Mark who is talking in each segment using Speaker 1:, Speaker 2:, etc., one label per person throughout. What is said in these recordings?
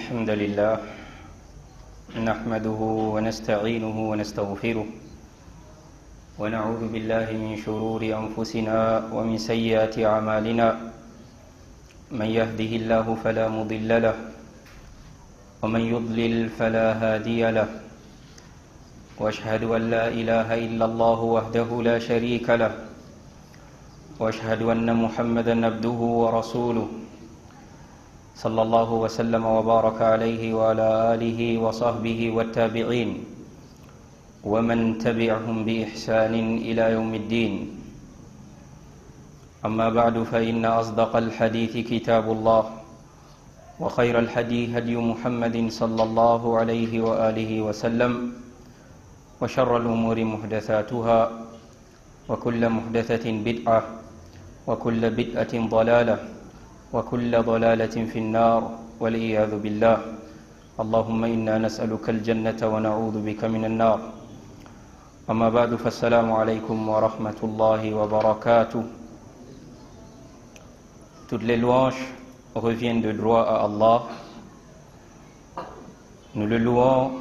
Speaker 1: الحمد لله نحمده ونستعينه ونستغفره ونعوذ بالله من شرور أنفسنا ومن سيئات أعمالنا من يهده الله فلا مضل له ومن يضلل فلا هادي له وأشهد أن لا إله إلا الله وحده لا شريك له وأشهد أن محمدًا عبده ورسوله صلى الله وسلم وبارك عليه وعلى آله وصحبه والتابعين ومن تبعهم بإحسان إلى يوم الدين أما بعد فإن أصدق الحديث كتاب الله وخير الهدي هدي محمد صلى الله عليه وآله وسلم وشر الأمور محدثاتها وكل محدثة بدعة وكل بدعة ضلالة وكل ضلالة في النار والعياذ بالله اللهم إنا نسألك الجنة ونعوذ بك من النار أما بعد فالسلام عليكم ورحمة الله وبركاته. Toutes les louanges reviennent de droit à Allah. Nous le louons,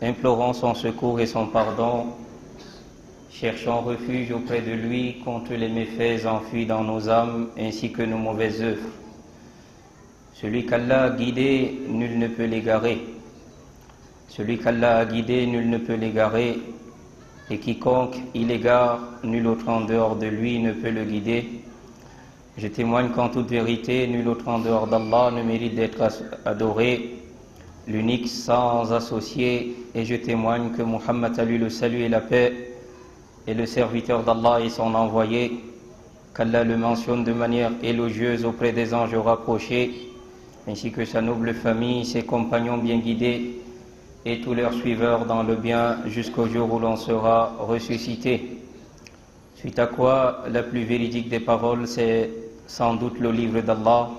Speaker 1: implorons son secours et son pardon, cherchons refuge auprès de lui contre les méfaits enfuis dans nos âmes ainsi que nos mauvaises œuvres. Celui qu'Allah a guidé, nul ne peut l'égarer. Celui qu'Allah a guidé, nul ne peut l'égarer. Et quiconque il égare, nul autre en dehors de lui ne peut le guider. Je témoigne qu'en toute vérité, nul autre en dehors d'Allah ne mérite d'être adoré, l'unique sans associé. Et je témoigne que Muhammad a lui le salut et la paix, est le serviteur d'Allah et son envoyé, qu'Allah le mentionne de manière élogieuse auprès des anges rapprochés, ainsi que sa noble famille, ses compagnons bien guidés et tous leurs suiveurs dans le bien jusqu'au jour où l'on sera ressuscité. Suite à quoi, la plus véridique des paroles, c'est sans doute le livre d'Allah,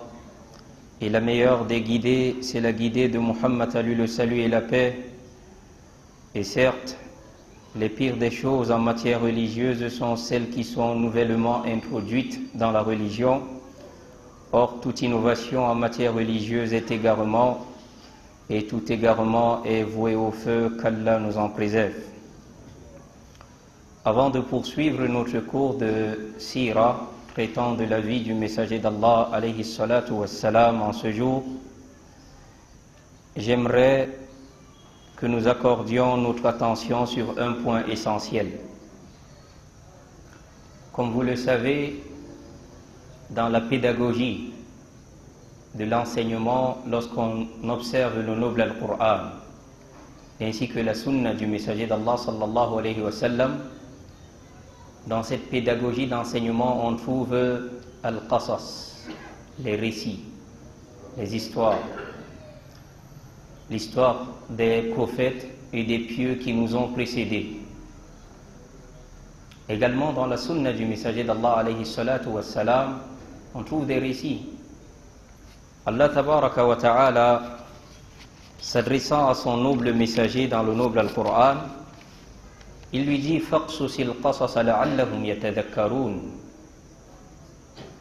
Speaker 1: et la meilleure des guidées, c'est la guidée de Muhammad, à lui le salut et la paix. Et certes, les pires des choses en matière religieuse sont celles qui sont nouvellement introduites dans la religion. Or, toute innovation en matière religieuse est égarement, et tout égarement est voué au feu, qu'Allah nous en préserve. Avant de poursuivre notre cours de Sira, traitant de la vie du messager d'Allah, alayhi salatu wassalam, en ce jour, j'aimerais que nous accordions notre attention sur un point essentiel. Comme vous le savez, dans la pédagogie de l'enseignement, lorsqu'on observe le noble Al-Qur'an, ainsi que la sunna du messager d'Allah sallallahu alayhi wa sallam, dans cette pédagogie d'enseignement, on trouve Al-Qasas, les récits, les histoires, l'histoire des prophètes et des pieux qui nous ont précédés. Également dans la sunna du messager d'Allah alayhi salatu wassalam, on trouve des récits. Allah tabaraka wa ta'ala, s'adressant à son noble messager dans le noble Al-Qur'an, il lui dit faqsusil qasasa la'allahum yatadhakkarun.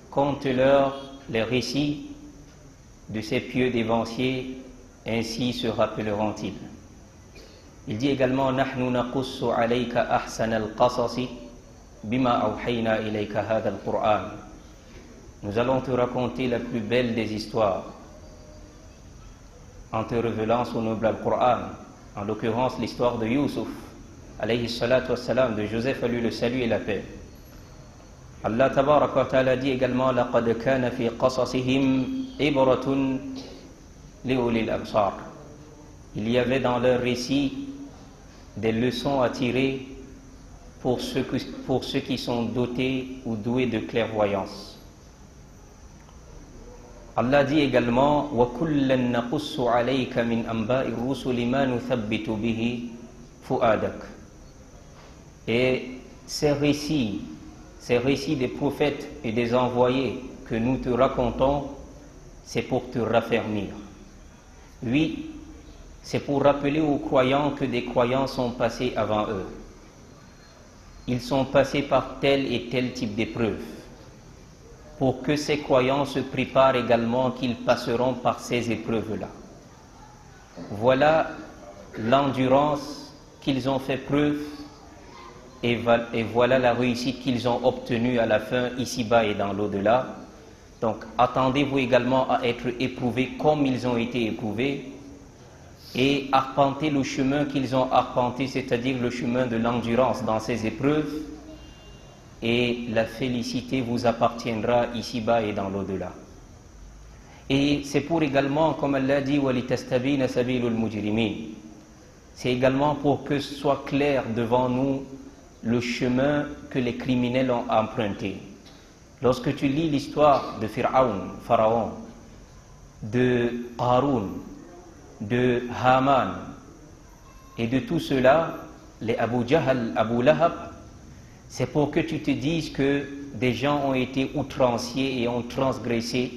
Speaker 1: Conte-leur les récits de ces pieux dévanciers, ainsi se rappelleront-ils. Il dit également nahnu naqussu alayka ahsana al-qasasi bima awhayna ilayka hadha al-Qur'an. Nous allons te raconter la plus belle des histoires en te révélant son noble Al-Qur'an, en l'occurrence l'histoire de Yusuf alayhi salatu wassalam, de Joseph, à lui le salut et la paix. Allah tabaraka wa ta'ala dit également laqad kana fi qasasihim ibratun li ulil absar. Il y avait dans leur récit des leçons à tirer pour ceux qui sont dotés ou doués de clairvoyance. Allah dit également وَكُلًّا نَقُصُّ عَلَيْكَ مِنْ أَنْبَاءِ الرُّسُلِ مَا نُثَبِّتُ بِهِ فُؤَادَكَ. Et ces récits des prophètes et des envoyés que nous te racontons, c'est pour te raffermir. Oui, c'est pour rappeler aux croyants que des croyants sont passés avant eux. Ils sont passés par tel et tel type d'épreuves, pour que ces croyants se préparent également qu'ils passeront par ces épreuves-là. Voilà l'endurance qu'ils ont fait preuve et voilà la réussite qu'ils ont obtenue à la fin, ici-bas et dans l'au-delà. Donc attendez-vous également à être éprouvés comme ils ont été éprouvés et arpenter le chemin qu'ils ont arpenté, c'est-à-dire le chemin de l'endurance dans ces épreuves, et la félicité vous appartiendra ici-bas et dans l'au-delà. Et c'est pour également, comme Allah dit, وَلِتَسْتَبِينَ سَبِيلُ الْمُجْرِمِينَ. C'est également pour que soit clair devant nous le chemin que les criminels ont emprunté. Lorsque tu lis l'histoire de Pharaon, de Qarun, de Haman et de tout cela, les Abu Jahl, Abu Lahab, c'est pour que tu te dises que des gens ont été outranciers et ont transgressé.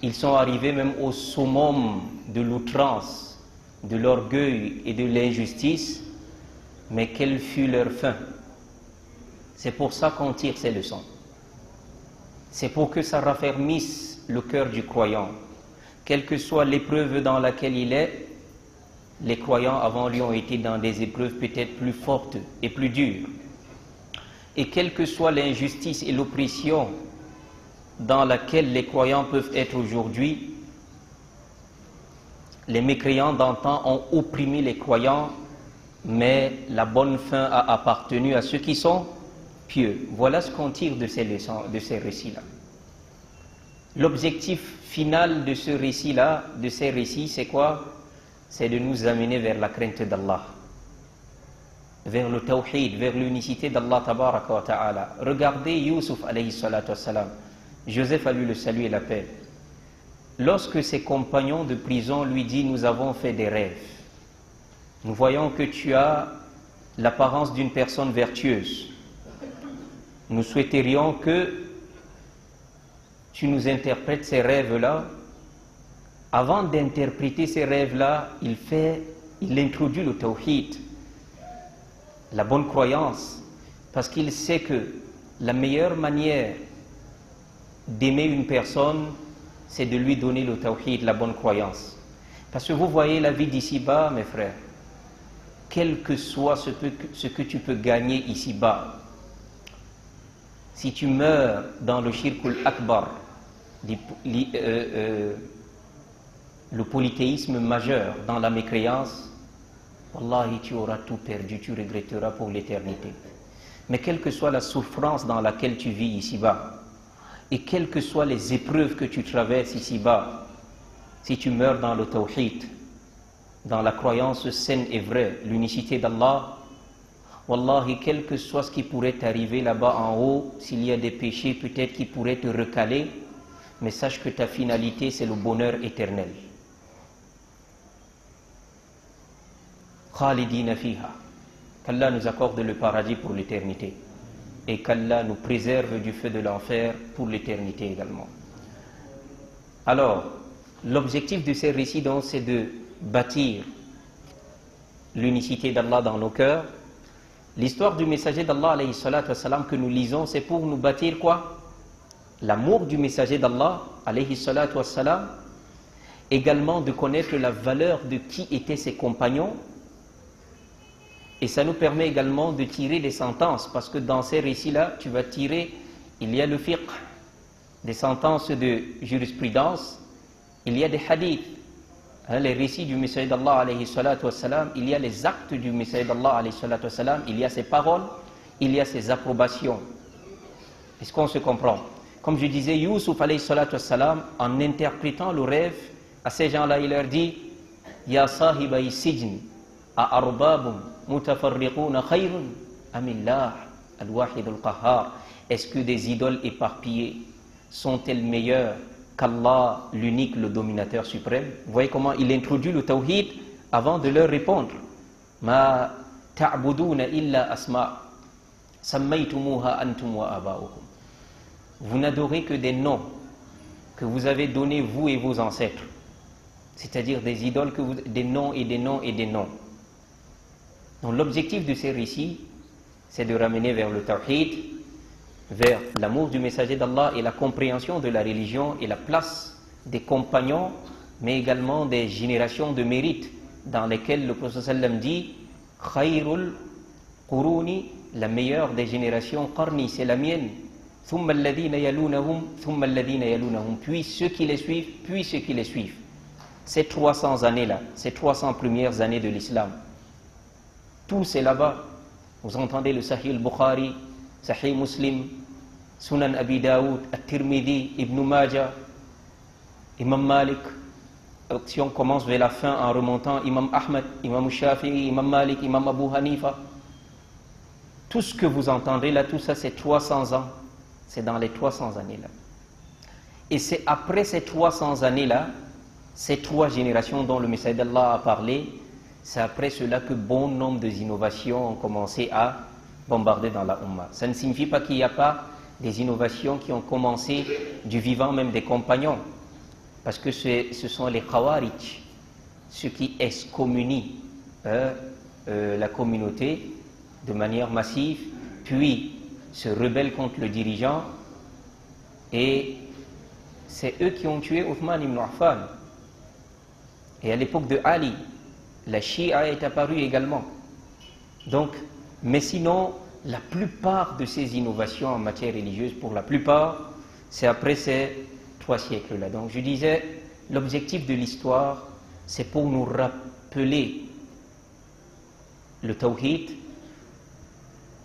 Speaker 1: Ils sont arrivés même au summum de l'outrance, de l'orgueil et de l'injustice, mais quelle fut leur fin? C'est pour ça qu'on tire ces leçons. C'est pour que ça raffermisse le cœur du croyant. Quelle que soit l'épreuve dans laquelle il est, les croyants avant lui ont été dans des épreuves peut-être plus fortes et plus dures. Et quelle que soit l'injustice et l'oppression dans laquelle les croyants peuvent être aujourd'hui, les mécréants d'antan ont opprimé les croyants, mais la bonne fin a appartenu à ceux qui sont pieux. Voilà ce qu'on tire de ces leçons, de ces récits-là. L'objectif final de ce récit-là, de ces récits, c'est quoi? C'est de nous amener vers la crainte d'Allah, vers le tawhid, vers l'unicité d'Allah tabaraka wa ta'ala. Regardez Youssouf alayhi salatu wassalam. Joseph a lu le salut et la paix. Lorsque ses compagnons de prison lui disent: nous avons fait des rêves, nous voyons que tu as l'apparence d'une personne vertueuse, nous souhaiterions que tu nous interprètes ces rêves-là. Avant d'interpréter ces rêves-là, il introduit le tawhid, la bonne croyance, parce qu'il sait que la meilleure manière d'aimer une personne, c'est de lui donner le tawhid, la bonne croyance. Parce que vous voyez la vie d'ici-bas, mes frères, quel que soit ce que tu peux gagner ici-bas, si tu meurs dans le shirkul akbar, le polythéisme majeur, dans la mécréance, wallahi, tu auras tout perdu, tu regretteras pour l'éternité. Mais quelle que soit la souffrance dans laquelle tu vis ici-bas, et quelles que soient les épreuves que tu traverses ici-bas, si tu meurs dans le tawhid, dans la croyance saine et vraie, l'unicité d'Allah, wallahi, quel que soit ce qui pourrait t'arriver là-bas en haut, s'il y a des péchés peut-être qui pourraient te recaler, mais sache que ta finalité, c'est le bonheur éternel. Khalidina fiha. Qu'Allah nous accorde le paradis pour l'éternité et qu'Allah nous préserve du feu de l'enfer pour l'éternité également. Alors, l'objectif de ces récits donc, c'est de bâtir l'unicité d'Allah dans nos cœurs. L'histoire du messager d'Allah alayhi salatu wassalam que nous lisons, c'est pour nous bâtir quoi? L'amour du messager d'Allah alayhi salatu wassalam, également de connaître la valeur de qui étaient ses compagnons. Et ça nous permet également de tirer des sentences, parce que dans ces récits-là, tu vas tirer, il y a le fiqh, des sentences de jurisprudence, il y a des hadiths, les récits du messager d'Allah alayhi salatu wassalam, il y a les actes du messager d'Allah alayhi salatu wassalam, il y a ses paroles, il y a ses approbations. Est-ce qu'on se comprend? Comme je disais, Youssouf alayhi salatu wassalam, en interprétant le rêve, à ces gens-là, il leur dit: Ya sahibay sijn, a arbabum mutafarriquna khayrun amillah al-wahid al-qahhar. Est-ce que des idoles éparpillées sont-elles meilleures qu'Allah, l'unique, le dominateur suprême? Vous voyez comment il introduit le tawhid avant de leur répondre. Ma ta'buduna illa asma sammaytumuha antum wa aba'ukum. Vous n'adorez que des noms que vous avez donnés vous et vos ancêtres, c'est-à-dire des idoles, des noms et des noms et des noms. Donc l'objectif de ces récits, c'est de ramener vers le tawhid, vers l'amour du messager d'Allah et la compréhension de la religion et la place des compagnons mais également des générations de mérite dans lesquelles le prophète sallam dit Khayrul Quruni, la meilleure des générations, Qarni, c'est la mienne. Thumma alladhina yalunahum, thumma alladhina yalunahum, puis ceux qui les suivent, puis ceux qui les suivent. Ces 300 années-là, ces 300 premières années de l'islam, tout c'est là-bas. Vous entendez le Sahih al-Bukhari, Sahih Muslim, Sunan Abi Daoud, At-Tirmidhi, Ibn Majah, Imam Malik. Si on commence vers la fin en remontant, Imam Ahmed, Imam Shafi'i, Imam Malik, Imam Abu Hanifa. Tout ce que vous entendez là, tout ça c'est 300 ans. C'est dans les 300 années-là. Et c'est après ces 300 années-là, ces 3 générations dont le Messager d'Allah a parlé, c'est après cela que bon nombre d'innovations ont commencé à bombarder dans la Ummah. Ça ne signifie pas qu'il n'y a pas des innovations qui ont commencé du vivant même des compagnons. Parce que ce sont les Khawarij, ceux qui excommunient la communauté de manière massive, puis se rebellent contre le dirigeant, et c'est eux qui ont tué Uthman ibn Affan. Et à l'époque de Ali, la Shia est apparue également. Donc, mais sinon, la plupart de ces innovations en matière religieuse, pour la plupart, c'est après ces 3 siècles-là. Donc je disais, l'objectif de l'histoire, c'est pour nous rappeler le tawhid,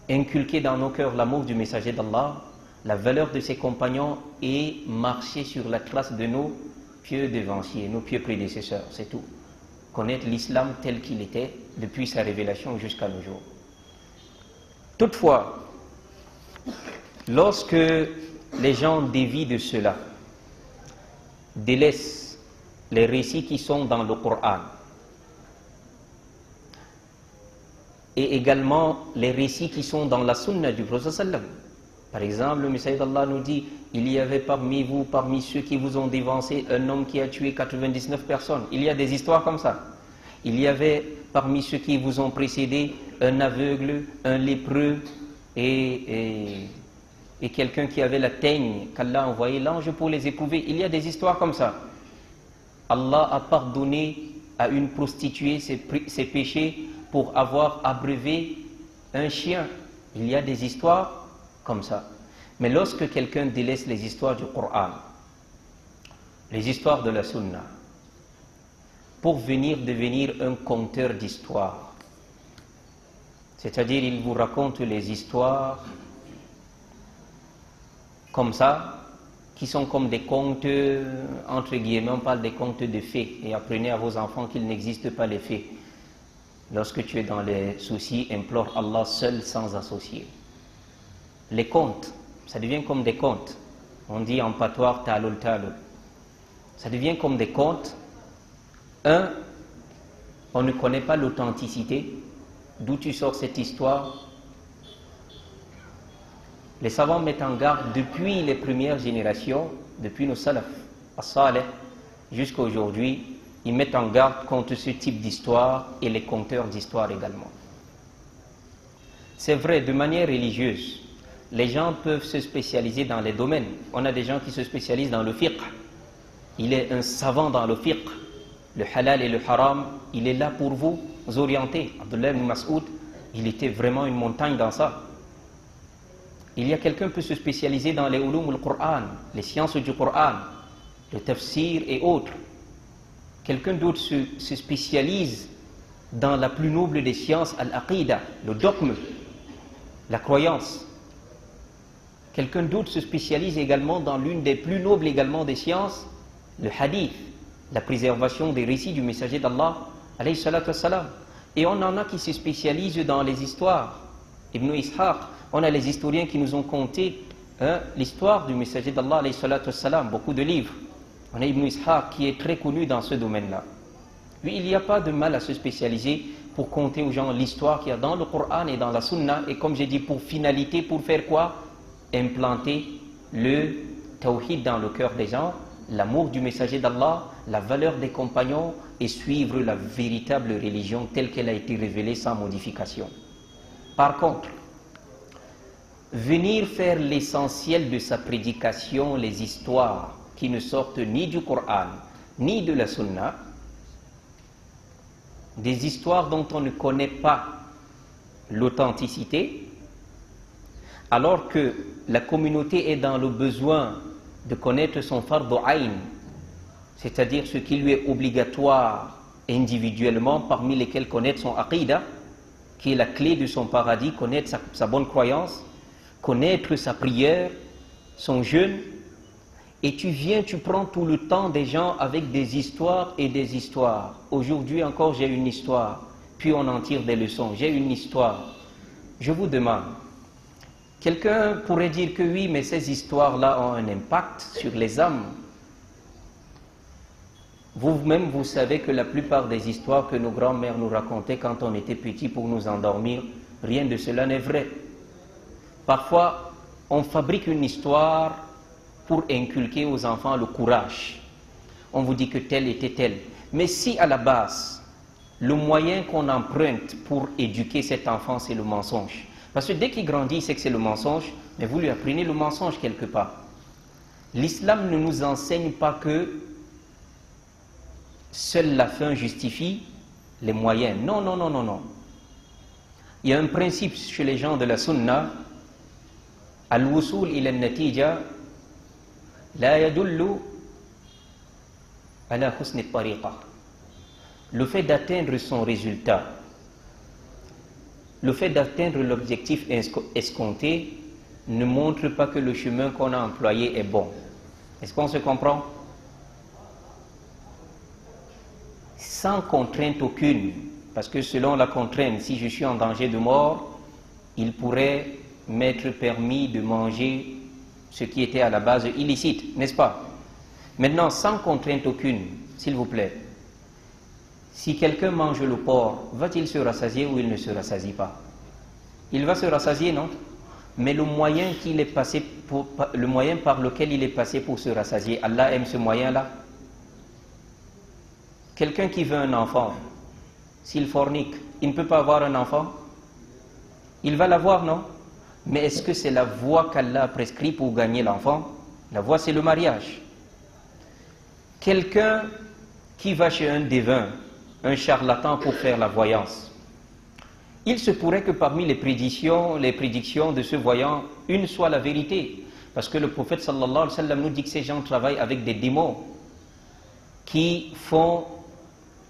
Speaker 1: inculquer dans nos cœurs l'amour du messager d'Allah, la valeur de ses compagnons et marcher sur la trace de nos pieux devanciers, nos pieux prédécesseurs, c'est tout. Connaître l'islam tel qu'il était depuis sa révélation jusqu'à nos jours. Toutefois, lorsque les gens dévient de cela, délaissent les récits qui sont dans le Coran et également les récits qui sont dans la sunna du prophète sallam. Par exemple, le messager d'Allah nous dit il y avait parmi vous, parmi ceux qui vous ont dévancé, un homme qui a tué 99 personnes. Il y a des histoires comme ça. Il y avait parmi ceux qui vous ont précédé un aveugle, un lépreux et quelqu'un qui avait la teigne qu'Allah a envoyé l'ange pour les éprouver. Il y a des histoires comme ça. Allah a pardonné à une prostituée ses péchés pour avoir abreuvé un chien. Il y a des histoires comme ça. Mais lorsque quelqu'un délaisse les histoires du Coran, les histoires de la Sunna, pour devenir un conteur d'histoires, c'est-à-dire il vous raconte les histoires comme ça, qui sont comme des contes, entre guillemets, on parle des contes de fées, et apprenez à vos enfants qu'il n'existe pas les fées. Lorsque tu es dans les soucis, implore Allah seul sans associer. Les contes, ça devient comme des contes. On dit en patois talul talul. Ça devient comme des contes. On ne connaît pas l'authenticité. D'où tu sors cette histoire? Les savants mettent en garde depuis les premières générations, depuis nos salaf, as-salih, jusqu'à aujourd'hui, ils mettent en garde contre ce type d'histoire et les conteurs d'histoire également. C'est vrai, de manière religieuse, les gens peuvent se spécialiser dans les domaines. On a des gens qui se spécialisent dans le fiqh. Il est un savant dans le fiqh. Le halal et le haram, il est là pour vous orienter. Abdullah ibn Mas'ud, il était vraiment une montagne dans ça. Il y a quelqu'un qui peut se spécialiser dans les ulum al-Qur'an, les sciences du Qur'an, le tafsir et autres. Quelqu'un d'autre se spécialise dans la plus noble des sciences, al-aqida, le dogme, la croyance. Quelqu'un d'autre se spécialise également dans l'une des plus nobles également des sciences, le hadith, la préservation des récits du messager d'Allah, alayhi salatu wassalam. Et on en a qui se spécialisent dans les histoires. Ibn Ishaq, on a les historiens qui nous ont conté l'histoire du messager d'Allah, alayhi salatu wassalam, beaucoup de livres. On a Ibn Ishaq qui est très connu dans ce domaine-là. Lui, il n'y a pas de mal à se spécialiser pour conter aux gens l'histoire qu'il y a dans le Coran et dans la Sunna. Et comme j'ai dit, pour finalité, pour faire quoi? Implanter le tawhid dans le cœur des gens, l'amour du messager d'Allah, la valeur des compagnons et suivre la véritable religion telle qu'elle a été révélée sans modification. Par contre, venir faire l'essentiel de sa prédication, les histoires qui ne sortent ni du Coran, ni de la sunna, des histoires dont on ne connaît pas l'authenticité, alors que la communauté est dans le besoin de connaître son fardu ayn, c'est-à-dire ce qui lui est obligatoire individuellement, parmi lesquels connaître son aqidah, qui est la clé de son paradis, connaître sa bonne croyance, connaître sa prière, son jeûne, et tu prends tout le temps des gens avec des histoires et des histoires. Aujourd'hui encore j'ai une histoire, puis on en tire des leçons, j'ai une histoire. Je vous demande, quelqu'un pourrait dire que oui, mais ces histoires-là ont un impact sur les âmes. Vous-même, vous savez que la plupart des histoires que nos grands-mères nous racontaient quand on était petits pour nous endormir, rien de cela n'est vrai. Parfois, on fabrique une histoire pour inculquer aux enfants le courage. On vous dit que tel était tel. Mais si à la base, le moyen qu'on emprunte pour éduquer cet enfant, c'est le mensonge. Parce que dès qu'il grandit, il sait que c'est le mensonge, mais vous lui apprenez le mensonge quelque part. L'islam ne nous enseigne pas que seule la fin justifie les moyens. Non, non, non, non, non. Il y a un principe chez les gens de la sunna, al-wusul ila al-natija la yadullu ala husni tariqa. Le fait d'atteindre son résultat, le fait d'atteindre l'objectif escompté ne montre pas que le chemin qu'on a employé est bon. Est-ce qu'on se comprend? Sans contrainte aucune, parce que selon la contrainte, si je suis en danger de mort, il pourrait m'être permis de manger ce qui était à la base illicite, n'est-ce pas? Maintenant, sans contrainte aucune, s'il vous plaît, si quelqu'un mange le porc, va-t-il se rassasier ou il ne se rassasie pas? Il va se rassasier, non? Mais le moyen par lequel il est passé pour se rassasier, Allah aime ce moyen-là. Quelqu'un qui veut un enfant, s'il fornique, il ne peut pas avoir un enfant? Il va l'avoir, non? Mais est-ce que c'est la voie qu'Allah a prescrite pour gagner l'enfant? La voie, c'est le mariage. Quelqu'un qui va chez un devin, un charlatan pour faire la voyance, il se pourrait que parmi les prédictions de ce voyant, une soit la vérité. Parce que le prophète sallallahu alayhi wa sallam nous dit que ces gens travaillent avec des démons qui font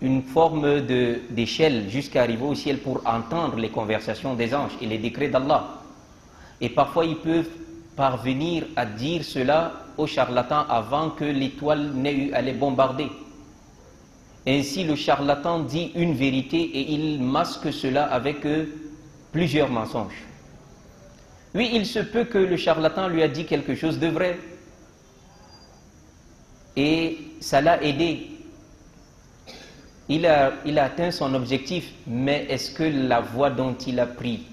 Speaker 1: une forme d'échelle jusqu'à arriver au ciel pour entendre les conversations des anges et les décrets d'Allah. Et parfois ils peuvent parvenir à dire cela aux charlatans avant que l'étoile n'ait eu à les bombarder. Ainsi le charlatan dit une vérité et il masque cela avec plusieurs mensonges. Oui, il se peut que le charlatan lui a dit quelque chose de vrai et ça l'a aidé. Il a atteint son objectif, mais est-ce que la voie dont il a pris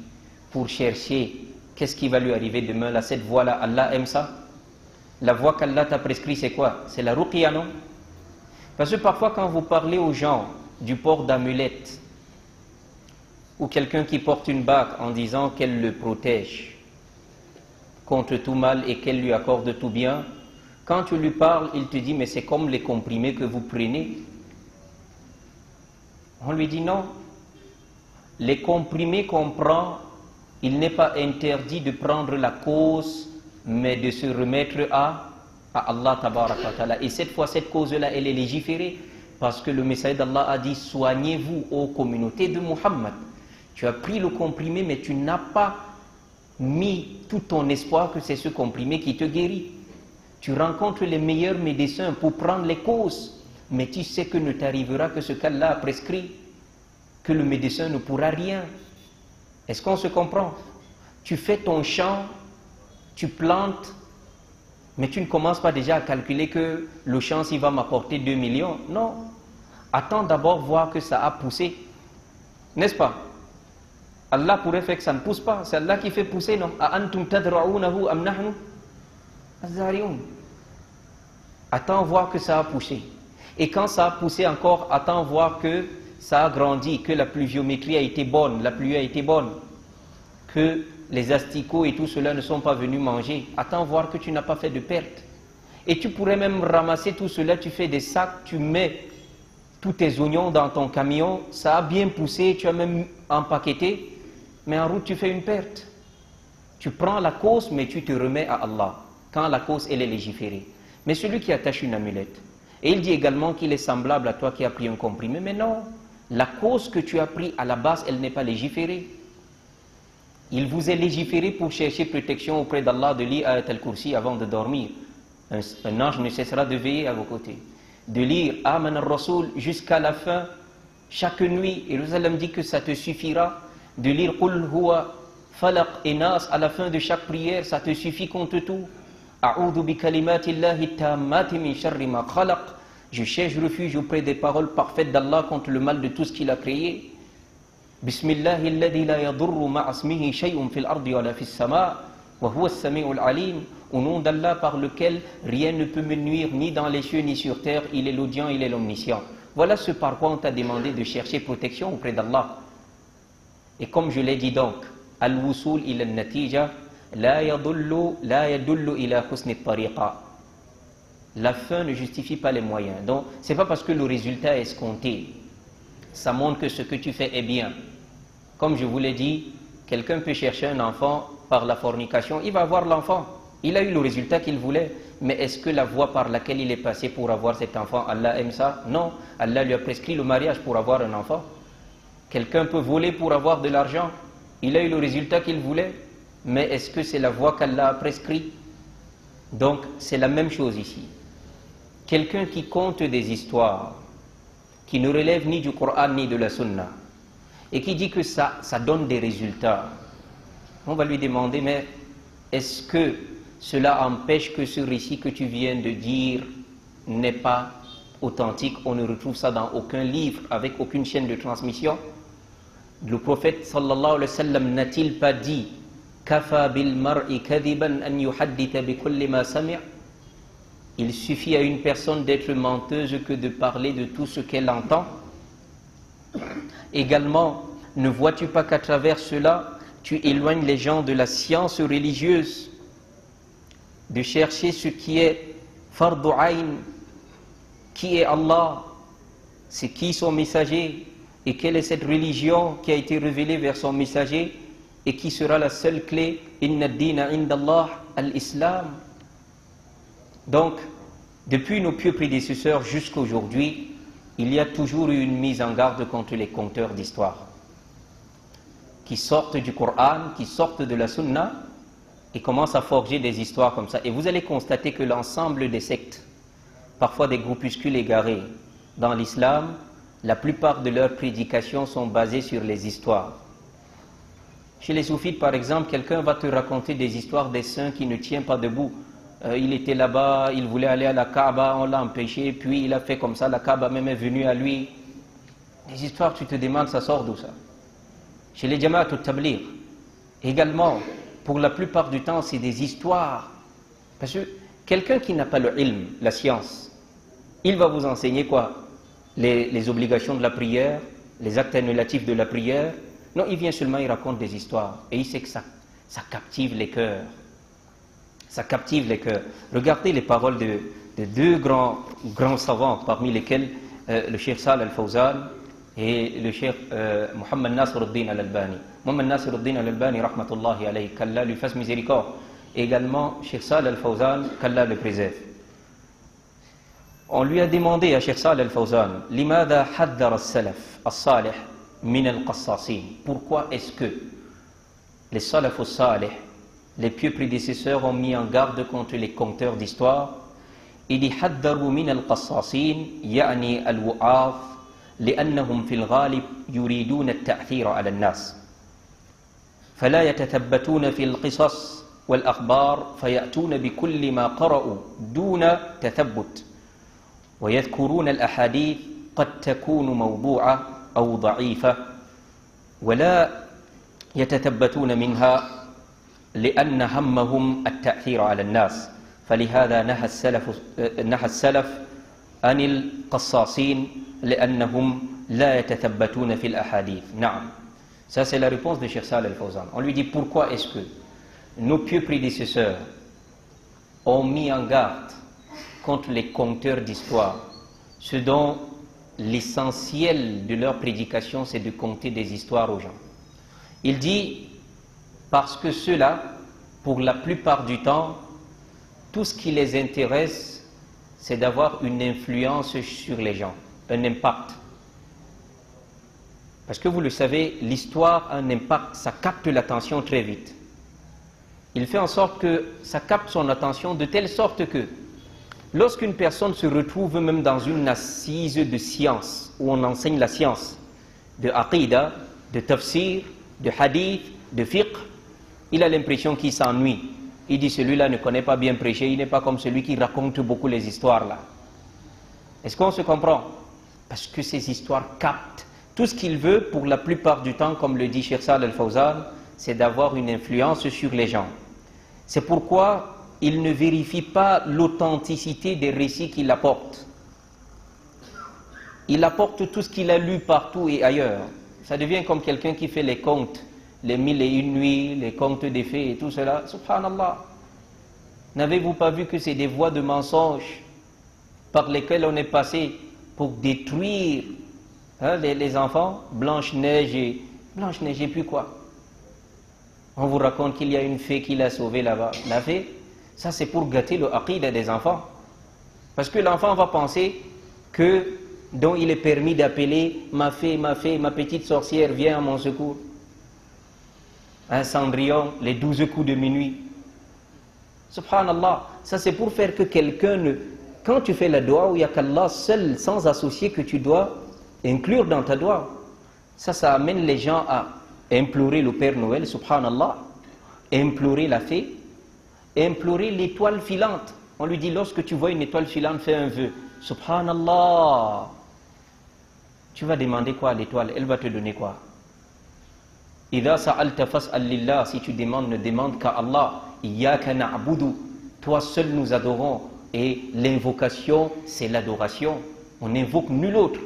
Speaker 1: pour chercher qu'est-ce qui va lui arriver demain, là, cette voie-là, Allah aime ça? La voie qu'Allah t'a prescrit, c'est quoi? C'est la ruqya, non? Parce que parfois quand vous parlez aux gens du port d'amulettes, ou quelqu'un qui porte une bague en disant qu'elle le protège contre tout mal et qu'elle lui accorde tout bien, quand tu lui parles, il te dit mais c'est comme les comprimés que vous prenez. On lui dit non, les comprimés qu'on prend, il n'est pas interdit de prendre la cause, mais de se remettre à Allah tabaraka wa ta'ala. Et cette fois, cette cause-là, elle est légiférée, parce que le messager d'Allah a dit, soignez-vous aux communautés de Muhammad. Tu as pris le comprimé, mais tu n'as pas mis tout ton espoir que c'est ce comprimé qui te guérit. Tu rencontres les meilleurs médecins pour prendre les causes, mais tu sais que ne t'arrivera que ce qu'Allah a prescrit, que le médecin ne pourra rien. Est-ce qu'on se comprend? Tu fais ton champ, tu plantes, mais tu ne commences pas déjà à calculer que le champ, s'il va m'apporter 2 millions. Non. Attends d'abord voir que ça a poussé. N'est-ce pas? Allah pourrait faire que ça ne pousse pas. C'est Allah qui fait pousser, non? Attends voir que ça a poussé. Et quand ça a poussé encore, attends voir que ça a grandi, que la pluviométrie a été bonne, la pluie a été bonne, que les asticots et tout cela ne sont pas venus manger. Attends voir que tu n'as pas fait de perte. Et tu pourrais même ramasser tout cela, tu fais des sacs, tu mets tous tes oignons dans ton camion, ça a bien poussé, tu as même empaqueté, mais en route tu fais une perte. Tu prends la cause, mais tu te remets à Allah, quand la cause elle est légiférée. Mais celui qui attache une amulette, et il dit également qu'il est semblable à toi qui as pris un comprimé, mais non, la cause que tu as pris à la base, elle n'est pas légiférée. Il vous est légiféré pour chercher protection auprès d'Allah, de lire Ayat al-Kursi avant de dormir. Un ange ne cessera de veiller à vos côtés. De lire Aman al-Rasoul jusqu'à la fin, chaque nuit, et Jérusalem dit que ça te suffira. De lire Qul huwa falaq et nas à la fin de chaque prière, ça te suffit contre tout. A'udhu bi kalimatillahi tammati min sharri ma khalaq. Je cherche refuge auprès des paroles parfaites d'Allah contre le mal de tout ce qu'il a créé. Bismillahi alladhi la yadurru ma'asmihi shay'un fil ardi wa la fis sama' wa huwa as-sami'ul alim. Au nom d'Allah par lequel rien ne peut me nuire ni dans les cieux ni sur terre, il est l'audient, il est l'omniscient. Voilà ce par quoi on t'a demandé de chercher protection auprès d'Allah. Et comme je l'ai dit donc, al-wusul ila al-natija la yadullu ila husni at-tariqa. La fin ne justifie pas les moyens. Donc, c'est pas parce que le résultat est escompté. Ça montre que ce que tu fais est bien. Comme je vous l'ai dit, quelqu'un peut chercher un enfant par la fornication, il va avoir l'enfant. Il a eu le résultat qu'il voulait, mais est-ce que la voie par laquelle il est passé pour avoir cet enfant, Allah aime ça? Non, Allah lui a prescrit le mariage pour avoir un enfant. Quelqu'un peut voler pour avoir de l'argent, il a eu le résultat qu'il voulait, mais est-ce que c'est la voie qu'Allah a prescrit? Donc c'est la même chose ici. Quelqu'un qui conte des histoires, qui ne relève ni du Coran ni de la Sunna, et qui dit que ça donne des résultats, on va lui demander, mais est-ce que cela empêche que ce récit que tu viens de dire n'est pas authentique? On ne retrouve ça dans aucun livre, avec aucune chaîne de transmission. Le prophète sallallahu alayhi wa sallam n'a-t-il pas dit Kafa bil mar'i kadiban an yuhadditha bi kulli ma sami'? Il suffit à une personne d'être menteuse que de parler de tout ce qu'elle entend. Également, ne vois-tu pas qu'à travers cela, tu éloignes les gens de la science religieuse, de chercher ce qui est fardu ayn, qui est Allah, c'est qui son messager, et quelle est cette religion qui a été révélée vers son messager, et qui sera la seule clé, inna ad-dina indallah al-islam. Donc, depuis nos pieux prédécesseurs jusqu'à aujourd'hui, il y a toujours eu une mise en garde contre les conteurs d'histoire, qui sortent du Coran, qui sortent de la Sunna, et commencent à forger des histoires comme ça. Et vous allez constater que l'ensemble des sectes, parfois des groupuscules égarés dans l'islam, la plupart de leurs prédications sont basées sur les histoires. Chez les soufites, par exemple, quelqu'un va te raconter des histoires des saints qui ne tiennent pas debout. Il était là-bas, il voulait aller à la Kaaba, on l'a empêché, puis il a fait comme ça, la Kaaba même est venue à lui. Des histoires, tu te demandes, ça sort d'où ça? Chez les Jama'at al-Tabligh, également, pour la plupart du temps, c'est des histoires. Parce que quelqu'un qui n'a pas le ilm, la science, il va vous enseigner quoi? Les obligations de la prière, les actes annulatifs de la prière. Non, il vient seulement, il raconte des histoires. Et il sait que ça captive les cœurs. Ça captive les cœurs. Regardez les paroles de deux grands savants, parmi lesquels le Cheikh Salih al-Fawzan et le Cheikh Muhammad Nasiruddin al-Albani. Muhammad Nasiruddin al-Albani, rahmatullahi alayhi, qu'Allah lui fasse miséricorde. Et également, Cheikh Salih al-Fawzan, qu'Allah le préserve. On lui a demandé à Cheikh Salih al-Fawzan, Limada haddar al-salaf al-salih min al-qassasin. Pourquoi est-ce que les salaf al-salih, les pieux prédécesseurs, ont mis en garde contre les conteurs d'histoire? Il dit haddaru min al-qassasin, ya'ni al-wu'af, لأنهم في الغالب يريدون التأثير على الناس فلا يتثبتون في القصص والأخبار فيأتون بكل ما قرأوا دون تثبت ويذكرون الأحاديث قد تكون موضوعة أو ضعيفة ولا يتثبتون منها لأن همهم التأثير على الناس فلهذا نهى السلف عن القصاصين لأنهم لا يتثبتون في الأحاديث. نعم. Ça c'est la réponse de Cheikh Salih al-Fawzan. On lui dit pourquoi est-ce que nos pieux prédécesseurs ont mis en garde contre les conteurs d'histoire, ce dont l'essentiel de leur prédication, c'est de conter des histoires aux gens. Il dit, parce que ceux-là, pour la plupart du temps, tout ce qui les intéresse, c'est d'avoir une influence sur les gens, un impact. Parce que vous le savez, l'histoire a un impact, ça capte l'attention très vite. Il fait en sorte que ça capte son attention de telle sorte que lorsqu'une personne se retrouve même dans une assise de science, où on enseigne la science, de aqidah, de tafsir, de hadith, de fiqh, il a l'impression qu'il s'ennuie. Il dit celui-là ne connaît pas bien prêcher, il n'est pas comme celui qui raconte beaucoup les histoires là. Est-ce qu'on se comprend? Parce que ces histoires captent. Tout ce qu'il veut, pour la plupart du temps, comme le dit Cheikh Saad Al-Fawzan, c'est d'avoir une influence sur les gens. C'est pourquoi il ne vérifie pas l'authenticité des récits qu'il apporte. Il apporte tout ce qu'il a lu partout et ailleurs. Ça devient comme quelqu'un qui fait les contes, les 1001 nuits, les contes des fées et tout cela. Subhanallah. N'avez-vous pas vu que c'est des voies de mensonges par lesquelles on est passé pour détruire les enfants? Blanche-Neige et puis quoi? On vous raconte qu'il y a une fée qui l'a sauvé là-bas. La fée, ça c'est pour gâter le aqidah des enfants. Parce que l'enfant va penser que dont il est permis d'appeler ma fée, ma petite sorcière, viens à mon secours. Un Cendrillon, les 12 coups de minuit. Subhanallah, ça c'est pour faire que quelqu'un ne... Quand tu fais la dua, il n'y a qu'Allah seul, sans associer, que tu dois inclure dans ta dua. Ça amène les gens à implorer le Père Noël, subhanallah, implorer la fée, implorer l'étoile filante. On lui dit, lorsque tu vois une étoile filante, fais un vœu. Subhanallah. Tu vas demander quoi à l'étoile? Elle va te donner quoi? Idha sa'alta fas'al lillah. Si tu demandes, ne demande qu'à Allah. Iyyaka na'budu. Toi seul nous adorons. Et l'invocation, c'est l'adoration. On n'invoque nul autre.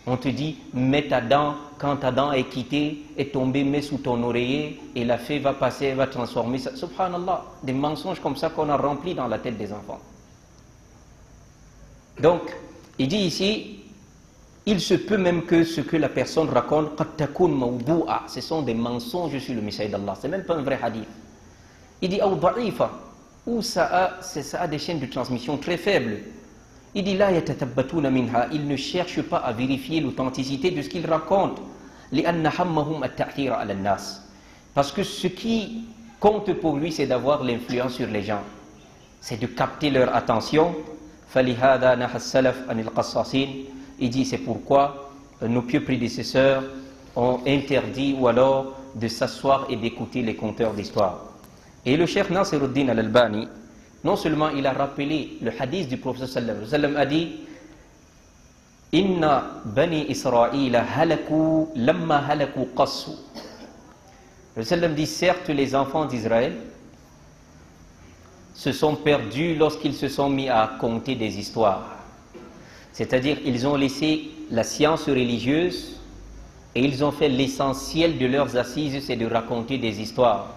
Speaker 1: On te dit, mets ta dent, quand ta dent est quittée, est tombée, mets sous ton oreiller, et la fée va passer, elle va transformer ça. Subhanallah, des mensonges comme ça qu'on a remplis dans la tête des enfants. Donc, il dit ici, il se peut même que ce que la personne raconte, ce sont des mensonges sur le message d'Allah. C'est même pas un vrai hadith. Il dit, ou ça a des chaînes de transmission très faibles. Il dit là, il ne cherche pas à vérifier l'authenticité de ce qu'il raconte. Parce que ce qui compte pour lui, c'est d'avoir l'influence sur les gens. C'est de capter leur attention. Il dit c'est pourquoi nos pieux prédécesseurs ont interdit ou alors de s'asseoir et d'écouter les conteurs d'histoire. Et le Cheikh Nasiruddin Al-Albani, non seulement il a rappelé le hadith du prophète sallallahu alayhi wa sallam, a dit Inna bani Israël halaku lamma halaku qassu. Le sallam dit certes les enfants d'Israël se sont perdus lorsqu'ils se sont mis à conter des histoires. C'est-à-dire ils ont laissé la science religieuse et ils ont fait l'essentiel de leurs assises, c'est de raconter des histoires.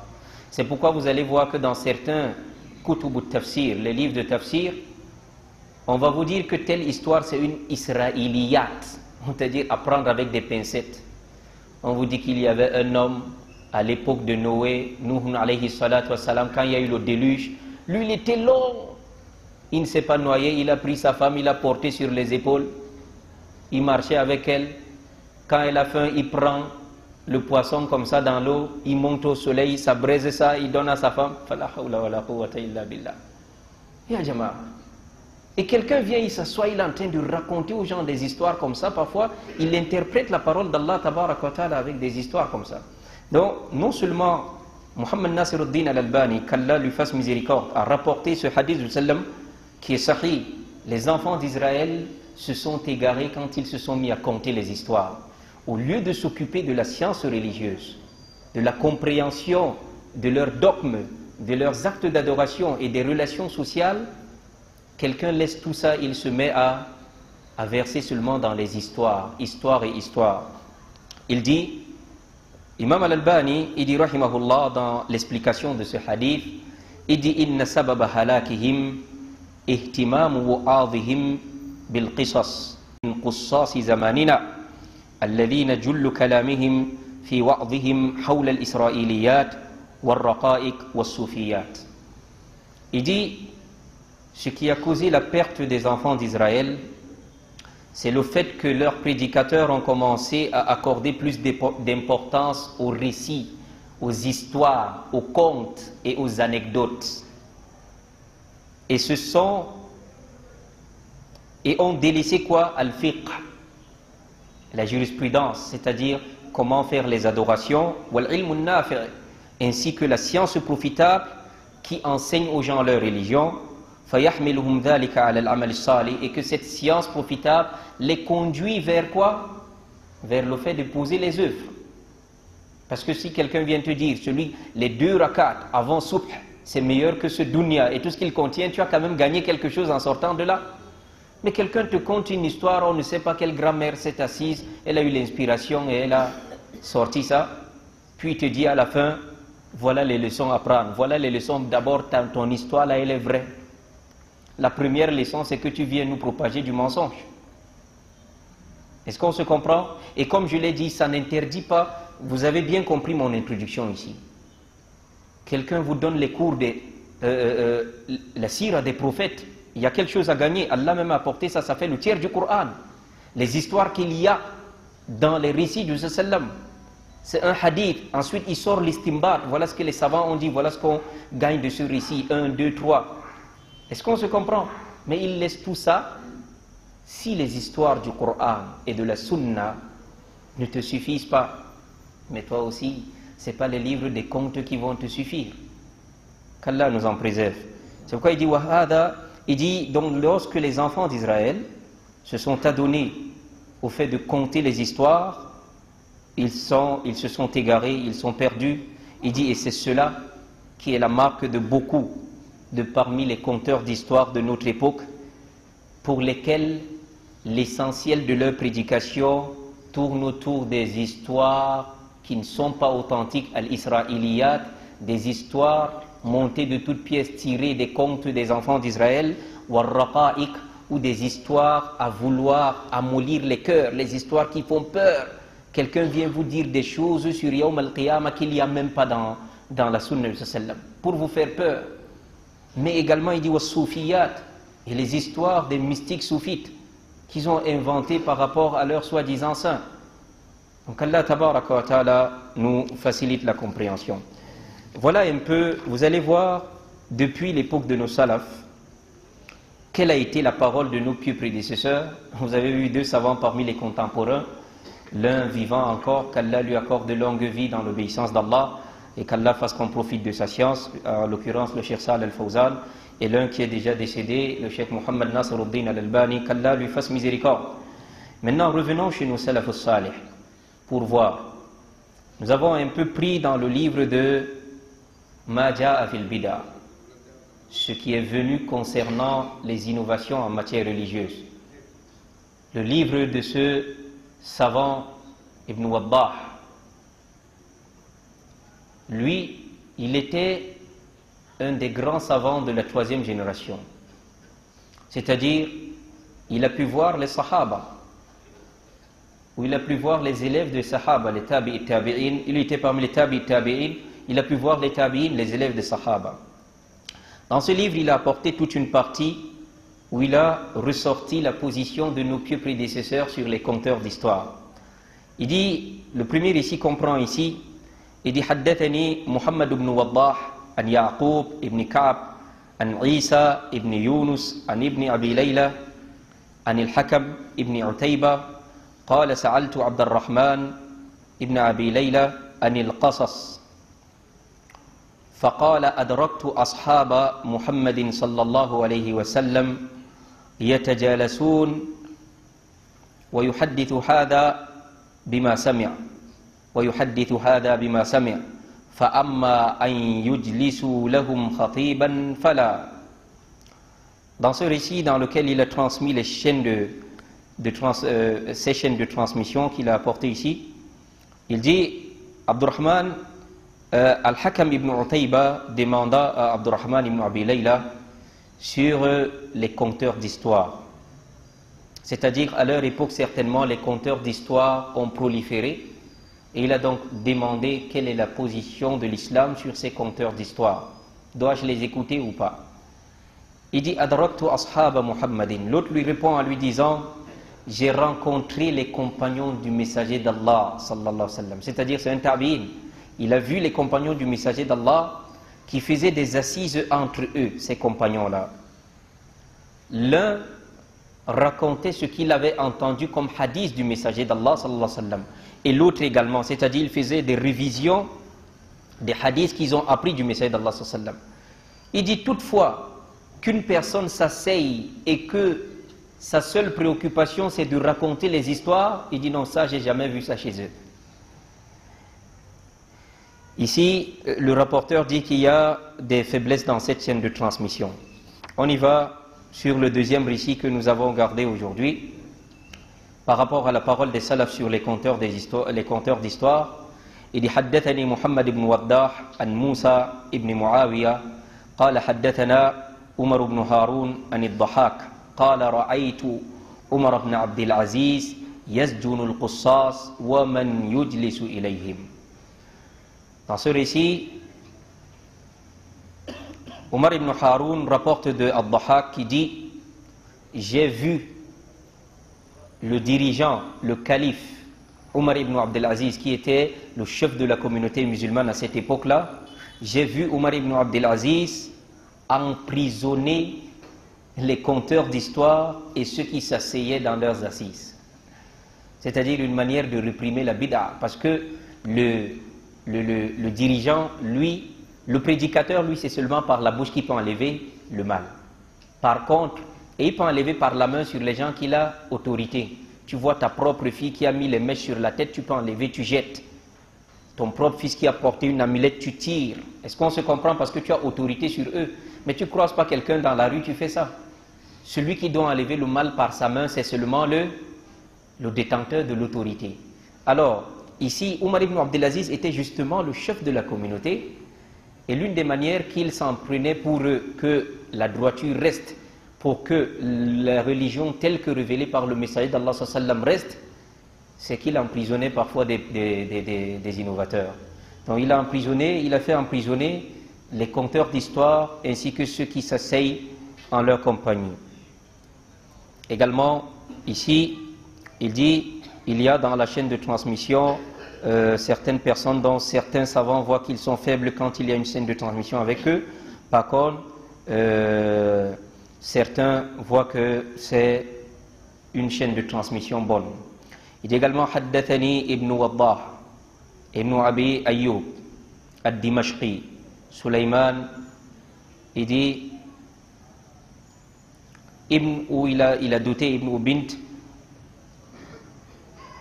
Speaker 1: C'est pourquoi vous allez voir que dans certains Kutub tafsir, les livres de tafsir, on va vous dire que telle histoire c'est une israéliyat, c'est-à-dire à prendre avec des pincettes. On vous dit qu'il y avait un homme à l'époque de Noé, Nuh alayhi salatu wassalam, quand il y a eu le déluge, lui il était long, il ne s'est pas noyé, il a pris sa femme, il l'a portée sur les épaules, il marchait avec elle, quand elle a faim, il prend le poisson comme ça dans l'eau, il monte au soleil, ça braise ça, il donne à sa femme. Et quelqu'un vient, il s'assoit, il est en train de raconter aux gens des histoires comme ça. Parfois, il interprète la parole d'Allah tabarak wa ta'ala avec des histoires comme ça. Donc, non seulement Muhammad Nasiruddin Al-Albani, qu'Allah lui fasse miséricorde, a rapporté ce hadith du sallam qui est sahih. Les enfants d'Israël se sont égarés quand ils se sont mis à conter les histoires. Au lieu de s'occuper de la science religieuse, de la compréhension de leurs dogmes, de leurs actes d'adoration et des relations sociales, quelqu'un laisse tout ça, il se met à verser seulement dans les histoires, histoire et histoire. Il dit, Imam Al-Albani, il dit rahimahullah dans l'explication de ce hadith, il dit inna sababa halakihim اهتمام وعاظهم بالقصص من قصاص زماننا الذين جل كلامهم في وعظهم حول الإسرائيليات والرقائق والصوفيات. Il dit, ce qui a causé la perte des enfants d'Israël, c'est le fait que leurs prédicateurs ont commencé à accorder plus d'importance aux récits, aux histoires, aux contes et aux anecdotes. Et ont délaissé quoi? Al-fiqh, la jurisprudence, c'est-à-dire comment faire les adorations, wal-ilm al-nafi', ainsi que la science profitable qui enseigne aux gens leur religion, فَيَحْمِلُهُمْ ذَلِكَ عَلَى الْعَمَلِ الصَّالِحِ, et que cette science profitable les conduit vers quoi? Vers le fait de poser les œuvres. Parce que si quelqu'un vient te dire, les 2 rakats avant subh, c'est meilleur que ce dunya et tout ce qu'il contient, tu as quand même gagné quelque chose en sortant de là. Mais quelqu'un te conte une histoire, on ne sait pas quelle grand-mère s'est assise, elle a eu l'inspiration et elle a sorti ça, puis il te dit à la fin, voilà les leçons à prendre, voilà les leçons. D'abord, ton histoire là, elle est vraie. La première leçon, c'est que tu viens nous propager du mensonge. Est-ce qu'on se comprend? Et comme je l'ai dit, ça n'interdit pas, vous avez bien compris mon introduction ici. Quelqu'un vous donne les cours de la sira des prophètes, il y a quelque chose à gagner. Allah même a apporté ça, ça fait le tiers du Coran. Les histoires qu'il y a dans les récits du sallam, c'est un hadith. Ensuite, il sort l'istimbat. Voilà ce que les savants ont dit, voilà ce qu'on gagne de ce récit. 1, 2, 3. Est-ce qu'on se comprend? Mais il laisse tout ça. Si les histoires du Coran et de la Sunna ne te suffisent pas, mais toi aussi, ce n'est pas les livres des contes qui vont te suffire. Qu'Allah nous en préserve. C'est pourquoi il dit Wahada. Il dit donc lorsque les enfants d'Israël se sont adonnés au fait de conter les histoires, ils se sont égarés, ils sont perdus. Il dit et c'est cela qui est la marque de beaucoup de parmi les conteurs d'histoire de notre époque, pour lesquels l'essentiel de leur prédication tourne autour des histoires qui ne sont pas authentiques à l'israéliyat, des histoires montées de toutes pièces tirées des contes des enfants d'Israël, ou des histoires à vouloir amollir les cœurs, les histoires qui font peur. Quelqu'un vient vous dire des choses sur Yawm al-Qiyamah qu'il n'y a même pas dans la Sunna pour vous faire peur. Mais également il dit was-soufiyat, et les histoires des mystiques soufites qu'ils ont inventées par rapport à leurs soi-disant saints. Donc Allah tabaraka wa ta'ala nous facilite la compréhension. Voilà un peu, vous allez voir depuis l'époque de nos salafs quelle a été la parole de nos pieux prédécesseurs. Vous avez vu 2 savants parmi les contemporains, l'un vivant encore, qu'Allah lui accorde de longue vie dans l'obéissance d'Allah et qu'Allah fasse qu'on profite de sa science, en l'occurrence le Cheikh Salih al-Fawzan, et l'un qui est déjà décédé, le Cheikh Mohammed Nasruddin al-Albani, qu'Allah lui fasse miséricorde. Maintenant revenons chez nos salafus salih pour voir. Nous avons un peu pris dans le livre de Ma ja'a fil bid'a, ce qui est venu concernant les innovations en matière religieuse. Le livre de ce savant Ibn Waddah, lui, il était un des grands savants de la 3e génération. C'est-à-dire, il a pu voir les Sahaba, ou il a pu voir les élèves des Sahaba, les Tabi'i Tabi'in. Il était parmi les Tabi'i Tabi'in, il a pu voir les Tabi'in, les élèves des Sahaba. Dans ce livre, il a apporté toute une partie où il a ressorti la position de nos pieux prédécesseurs sur les conteurs d'histoire. Il dit, le premier ici comprend ici, il dit Haddathani Muhammad ibn Waddah an Yaqub ibn Ka'b an Isa ibn Yunus an ibn Abi Layla an al-Hakam ibn Utayba قال سألت عبد الرحمن ابن أبي ليلى عن القصص فقال أدركت أصحاب محمد صلى الله عليه وسلم يتجالسون ويحدث هذا بما سمع ويحدث هذا بما سمع فأما أن يجلسوا لهم خطيبا فلا. Dans ce récit dans lequel il a transmis les chaînes ces chaînes de transmission qu'il a apportées ici, il dit Abdurrahman Al-Hakam ibn Utayba demanda à Abdurrahman ibn Abi Layla sur les conteurs d'histoire. C'est-à-dire, à leur époque, certainement, les conteurs d'histoire ont proliféré. Et il a donc demandé quelle est la position de l'islam sur ces conteurs d'histoire. Dois-je les écouter ou pas? Il dit, Adraktu ashaba Muhammadin. L'autre lui répond en lui disant, j'ai rencontré les compagnons du messager d'Allah, sallallahu alayhi wa sallam. C'est-à-dire, c'est un tabi'in. Il a vu les compagnons du messager d'Allah qui faisaient des assises entre eux, ces compagnons-là. L'un racontait ce qu'il avait entendu comme hadith du messager d'Allah, sallallahu alayhi wa sallam. Et l'autre également, c'est-à-dire il faisait des révisions des hadiths qu'ils ont appris du messager d'Allah, sallallahu alayhi wa sallam. Il dit toutefois qu'une personne s'asseye et que sa seule préoccupation c'est de raconter les histoires, il dit non, ça j'ai jamais vu ça chez eux. Ici, le rapporteur dit qu'il y a des faiblesses dans cette chaîne de transmission. On y va sur le deuxième récit que nous avons gardé aujourd'hui par rapport à la parole des salafs sur les conteurs d'histoire. Il dit حدثني محمد بن وضاح عن موسى ابن معاوية قال حدثنا عمر بن هارون عن الضحاك قال رأيت عمر بن عبد العزيز يسجن القصاص ومن يجلس إليهم. Dans ce récit, Omar ibn Haroun rapporte de Ad-Dahhak qui dit « J'ai vu le dirigeant, le calife Omar ibn Abdel Aziz, qui était le chef de la communauté musulmane à cette époque-là, j'ai vu Omar ibn Abdel Aziz emprisonner les conteurs d'histoire et ceux qui s'asseyaient dans leurs assises. » C'est-à-dire une manière de réprimer la bid'a, parce que le dirigeant, lui, le prédicateur, lui, c'est seulement par la bouche qu'il peut enlever le mal. Par contre, et il peut enlever par la main sur les gens qu'il a autorité. Tu vois ta propre fille qui a mis les mèches sur la tête, tu peux enlever, tu jettes. Ton propre fils qui a porté une amulette, tu tires. Est-ce qu'on se comprend? Parce que tu as autorité sur eux. Mais tu ne croises pas quelqu'un dans la rue, tu fais ça. Celui qui doit enlever le mal par sa main, c'est seulement le détenteur de l'autorité. Alors, ici, Omar ibn Abdelaziz était justement le chef de la communauté. Et l'une des manières qu'il s'en prenait pour que la droiture reste, pour que la religion telle que révélée par le messager d'Allah sallam reste, c'est qu'il emprisonnait parfois des innovateurs. Donc il a fait emprisonner les conteurs d'histoire ainsi que ceux qui s'asseyent en leur compagnie. Également, ici, il dit, il y a dans la chaîne de transmission certaines personnes dont certains savants voient qu'ils sont faibles quand il y a une chaîne de transmission avec eux. Par contre, certains voient que c'est une chaîne de transmission bonne. Il dit également Haddathani ibn Waddah, ibn Abi Ayyub, ad-Dimashqi, Sulaiman. Il dit Ibn, où il a douté Ibn Bint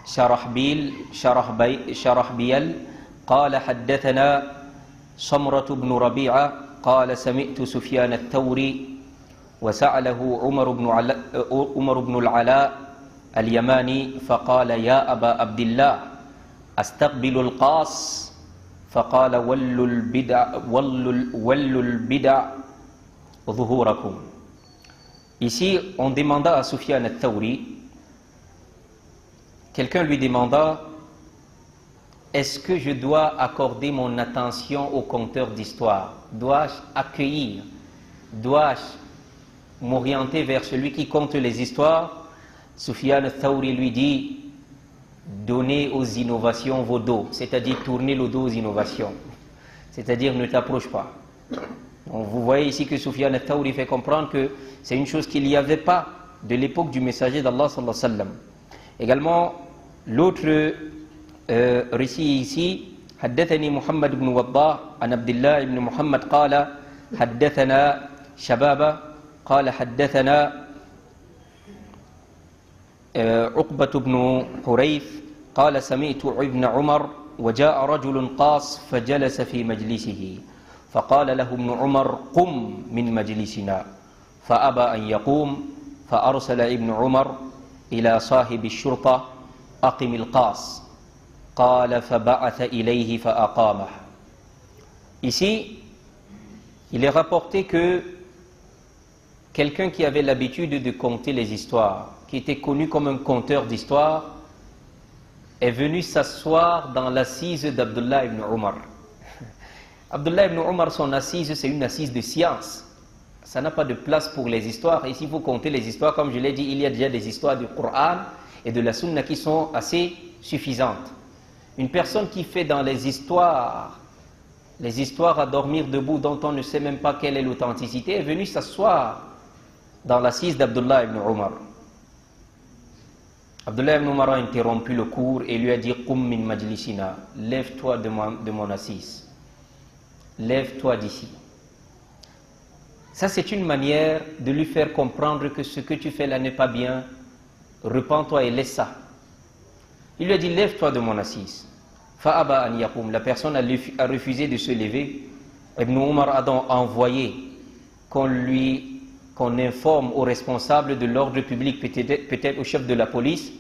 Speaker 1: شرحبيل قال حدثنا صمرة بن ربيعة قال سمعت سفيان الثوري وسأله عمر بن العلاء اليماني فقال يا أبا عبد الله أستقبل القاص فقال ولوا البدع ظهوركم. Ici, on demanda à Sufyan al-Thawri, quelqu'un lui demanda, est-ce que je dois accorder mon attention aux conteurs d'histoire? Dois-je accueillir? Dois-je m'orienter vers celui qui compte les histoires? Sufyan al-Thawri lui dit, donnez aux innovations vos dos, c'est-à-dire tournez le dos aux innovations, c'est-à-dire ne t'approche pas. Donc vous voyez ici que Sufyan al-Thawri fait comprendre que c'est une chose qu'il n'y avait pas de l'époque du messager d'Allah sallallahu alayhi wa sallam. Également, l'autre récit ici, حدثني محمد بن وضاح عن عبد الله بن محمد قال حدثنا شبابة قال حدثنا عقبة بن حريث قال سمعت ابن عمر وجاء رجل قاص فجلس في مجلسه فقال له ابن عمر قم من مجلسنا فأبى أن يقوم فأرسل ابن عمر إلى صاحب الشرطة أقم القاص قال فبعث إليه فأقامه. Ici, il est rapporté que quelqu'un qui avait l'habitude de conter les histoires, qui était connu comme un conteur d'histoires, est venu s'asseoir dans l'assise d'Abdullah ibn Omar. Abdullah ibn Omar, son assise, c'est une assise de science. Ça n'a pas de place pour les histoires. Et s'il faut compter les histoires, comme je l'ai dit, il y a déjà des histoires du Coran et de la Sunna qui sont assez suffisantes. Une personne qui fait dans les histoires à dormir debout dont on ne sait même pas quelle est l'authenticité, est venue s'asseoir dans l'assise d'Abdullah ibn Omar. Abdullah ibn Omar a interrompu le cours et lui a dit « Qum min majlisina » lève-toi de mon assise. Lève-toi d'ici. Ça, c'est une manière de lui faire comprendre que ce que tu fais là n'est pas bien. Repens-toi et laisse ça. Il lui a dit, lève-toi de mon assise. Fa'aba an yaqum. La personne a refusé de se lever. Ibn Omar a donc envoyé qu'on informe aux responsables de l'ordre public, peut-être au chef de la police,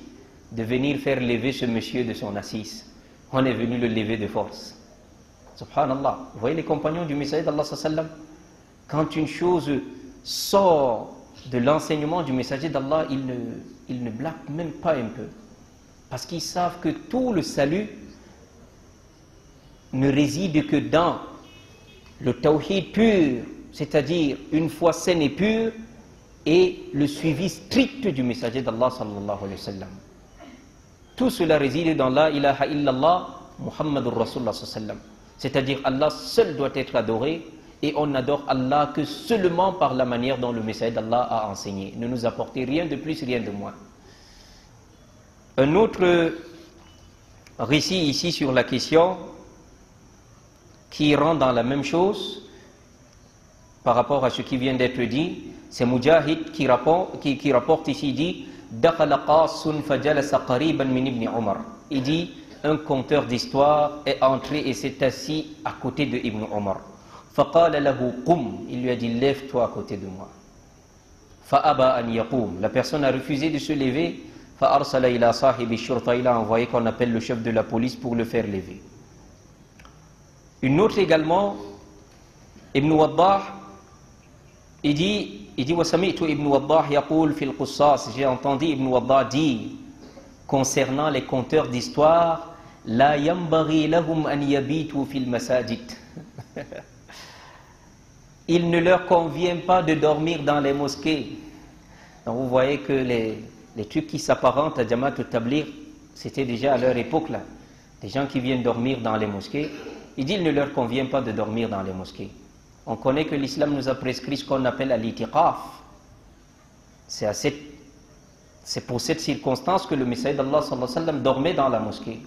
Speaker 1: de venir faire lever ce monsieur de son assise. On est venu le lever de force. Subhanallah. Vous voyez les compagnons du messager d'Allah sallam, quand une chose sort de l'enseignement du messager d'Allah, ils ne blaguent même pas un peu. Parce qu'ils savent que tout le salut ne réside que dans le tawhid pur, c'est-à-dire une foi saine et pure, et le suivi strict du messager d'Allah sallallahu alayhi wa sallam. Tout cela réside dans la ilaha illallah Muhammadur Rasulullah sallallahu alayhi wa sallam. C'est-à-dire Allah seul doit être adoré, et on n'adore Allah que seulement par la manière dont le messager d'Allah a enseigné. Ne nous apportez rien de plus, rien de moins. Un autre récit ici sur la question qui rentre dans la même chose par rapport à ce qui vient d'être dit, c'est Mujahid qui rapporte ici, dit Dakhala Qasun fajalasa qariban min ibn Omar. Il dit, un conteur d'histoire est entré et s'est assis à côté de Ibn Omar. Faqala lahu qum. Il lui a dit, lève-toi à côté de moi. Fa'aba an yaqum. La personne a refusé de se lever. Fa'arsala ila sahibi shurta. Il a envoyé qu'on appelle le chef de la police pour le faire lever. Une autre également, Ibn Waddah, il dit wa sami'tu Ibn Waddah yaqul fil qussas. J'ai entendu Ibn Waddah dire concernant les conteurs d'histoire, la yambaghi lahum an yabitu fil masajid. Il ne leur convient pas de dormir dans les mosquées. Donc vous voyez que les trucs qui s'apparentent à Jamaat al-Tabligh, c'était déjà à leur époque là. Des gens qui viennent dormir dans les mosquées. Il dit, il ne leur convient pas de dormir dans les mosquées. On connaît que l'islam nous a prescrit ce qu'on appelle l'itiqaf. C'est pour cette circonstance que le messager d'Allah sallallahu alayhi wa sallam dormait dans la mosquée.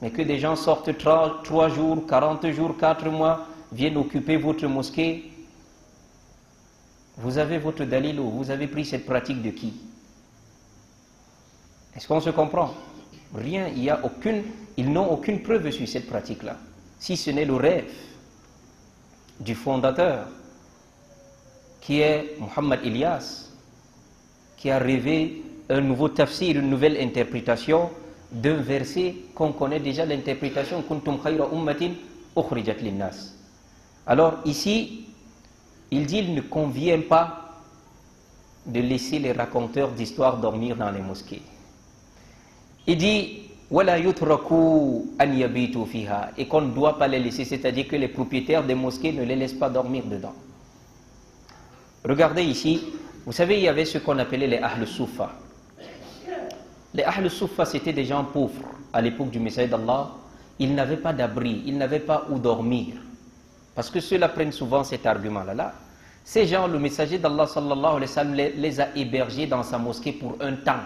Speaker 1: Mais que des gens sortent 3 jours, 40 jours, 4 mois, viennent occuper votre mosquée. Vous avez votre dalil ou vous avez pris cette pratique de qui? Est-ce qu'on se comprend? Rien, ils n'ont aucune preuve sur cette pratique-là. Si ce n'est le rêve du fondateur, qui est Muhammad Ilyas, qui a rêvé un nouveau tafsir, une nouvelle interprétation d'un verset qu'on connaît déjà l'interprétation Kuntum khayra ummatin ukhrijat linnas. Alors ici, il dit il ne convient pas de laisser les raconteurs d'histoires dormir dans les mosquées. Il dit wala yutraku an yabitu fiha, et qu'on ne doit pas les laisser, c'est-à-dire que les propriétaires des mosquées ne les laissent pas dormir dedans. Regardez ici, vous savez, il y avait ce qu'on appelait les Ahl Soufa. Les Ahl Soufa, c'était des gens pauvres à l'époque du messager d'Allah. Ils n'avaient pas d'abri, ils n'avaient pas où dormir. Parce que ceux-là prennent souvent cet argument-là. Ces gens, le messager d'Allah sallallahu alayhi wa sallam les a hébergés dans sa mosquée pour un temps.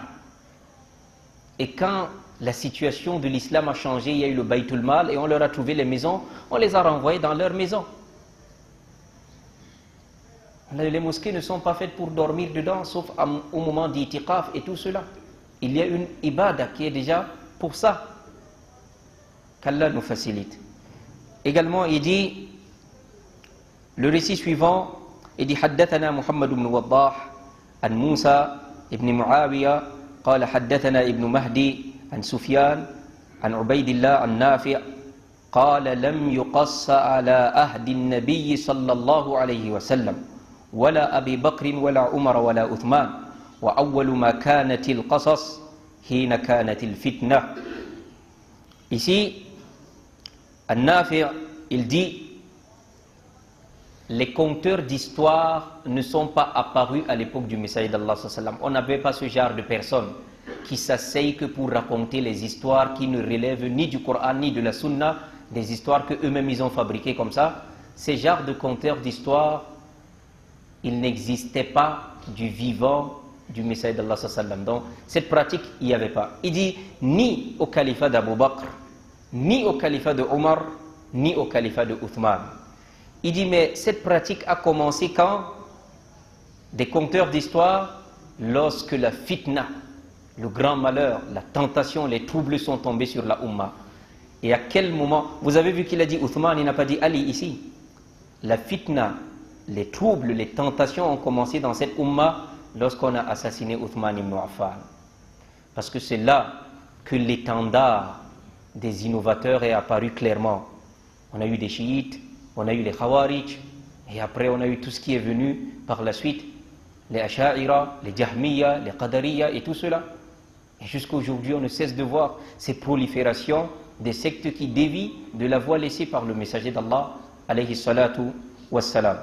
Speaker 1: Et quand la situation de l'islam a changé, il y a eu le Baytul Mal et on leur a trouvé les maisons, on les a renvoyés dans leurs maisons. Les mosquées ne sont pas faites pour dormir dedans, sauf au moment d'itiqaf et tout cela. Il y a une ibada qui est déjà pour ça. Qu'Allah nous facilite. Également, il dit, le récit suivant, il dit حدثنا محمد بن وضاح عن موسى ابن معاوية قال حدثنا ابن مهدي عن سفيان عن عبيد الله عن نافع قال لم يقص على عهد النبي صلى الله عليه وسلم ولا أبي بكر ولا عمر ولا عثمان وأول ما كانت القصص حين كانت الفتنة. Ici, An-Nafi', il dit les conteurs d'histoire ne sont pas apparus à l'époque du Messager d'Allah. On n'avait pas ce genre de personnes qui s'asseyent que pour raconter les histoires qui ne relèvent ni du Coran ni de la Sunna, des histoires qu'eux-mêmes ils ont fabriquées comme ça. Ces genres de conteurs d'histoire, ils n'existaient pas du vivant du Messager d'Allah. Donc cette pratique, il n'y avait pas. Il dit ni au califat d'Abu Bakr, ni au califat de Omar, ni au califat de Uthman. Il dit mais cette pratique a commencé quand? Des conteurs d'histoire, lorsque la fitna, le grand malheur, la tentation, les troubles sont tombés sur la Ummah. Et à quel moment? Vous avez vu qu'il a dit Uthman, il n'a pas dit Ali ici. La fitna, les troubles, les tentations ont commencé dans cette Ummah lorsqu'on a assassiné Uthman ibn Affan. Parce que c'est là que l'étendard des innovateurs est apparu clairement. On a eu des chiites, on a eu les Khawarij, et après on a eu tout ce qui est venu par la suite, les Asha'ira, les Jahmiya, les Qadariya et tout cela. Et jusqu'à aujourd'hui, on ne cesse de voir ces proliférations des sectes qui dévient de la voie laissée par le messager d'Allah, alayhi salatu wassalam.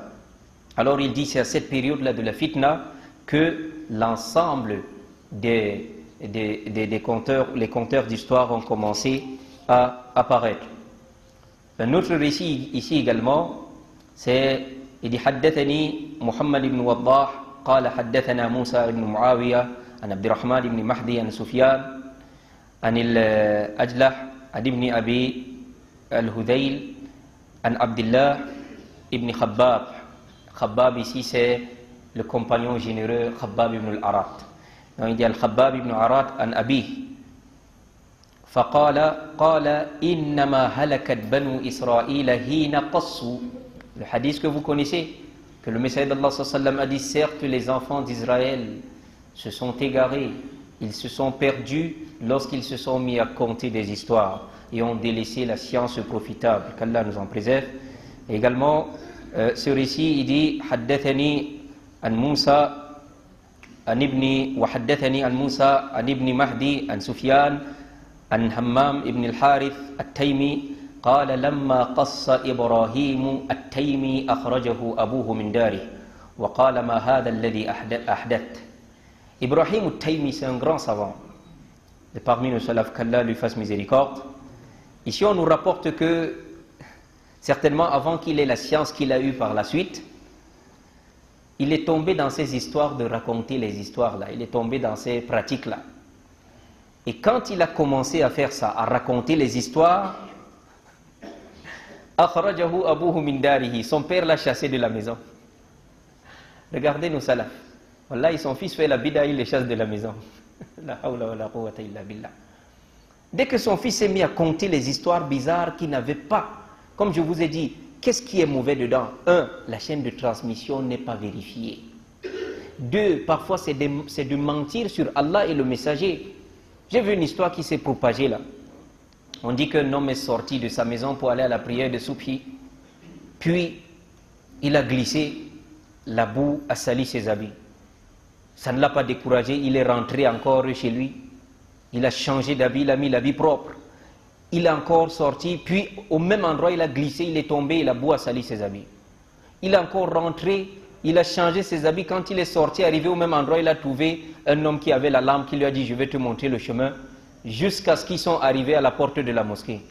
Speaker 1: Alors il dit, c'est à cette période-là de la fitna que l'ensemble des conteurs, les conteurs d'histoire ont commencé à apparaître. Un autre récit ici également, c'est, il dit, حدثني محمد بن وضاح قال حدثنا موسى بن معاوية عن عبد الرحمن بن مهدي عن سفيان عن الأجلح عن ابن أبي الهذيل عن عبد الله ibn Khabbab. Khabbab ici c'est le compagnon généreux Khabbab ibn al-Arat. Donc il dit al-Khabbab ibn al-Arat an Abi. فقال قال إنما هلكت بنو إسرائيل حين قصوا. Le hadith que vous connaissez, que le Messager d'Allah sallam a dit, certes les enfants d'Israël se sont égarés, ils se sont perdus lorsqu'ils se sont mis à conter des histoires et ont délaissé la science profitable, qu'Allah nous en préserve. Et également, ce récit, il dit حدثني عن موسى عن ابن وحدثني عن موسى عن ابن مهدي عن سفيان عن همام ابن الحارث التيمي قال لما قص إبراهيم التيمي أخرجه أبوه من داره وقال ما هذا الذي أحدثت. Ibrahim al-Taymi, c'est un grand savant. Et parmi nos salafs, qu'Allah lui fasse miséricorde. Ici, on nous rapporte que, certainement avant qu'il ait la science qu'il a eue par la suite, il est tombé dans ces histoires de raconter les histoires-là. Il est tombé dans ces pratiques-là. Et quand il a commencé à faire ça, à raconter les histoires, akhrajahu abuhu min darihi, son père l'a chassé de la maison. Regardez nos salafs. Wallah, son fils fait la bid'a, il les chasse de la maison. La hawla wa la quwwata illa billah. Dès que son fils s'est mis à conter les histoires bizarres qu'il n'avait pas, comme je vous ai dit, qu'est-ce qui est mauvais dedans? Un, la chaîne de transmission n'est pas vérifiée. Deux, parfois c'est de mentir sur Allah et le messager. J'ai vu une histoire qui s'est propagée là. On dit qu'un homme est sorti de sa maison pour aller à la prière de Subhi. Puis, il a glissé, la boue a sali ses habits. Ça ne l'a pas découragé, il est rentré encore chez lui. Il a changé d'habit, il a mis l'habit propre. Il est encore sorti, puis au même endroit, il a glissé, il est tombé et la boue a sali ses habits. Il est encore rentré, il a changé ses habits. Quand il est sorti, arrivé au même endroit, il a trouvé un homme qui avait la lampe qui lui a dit « Je vais te montrer le chemin » jusqu'à ce qu'ils sont arrivés à la porte de la mosquée.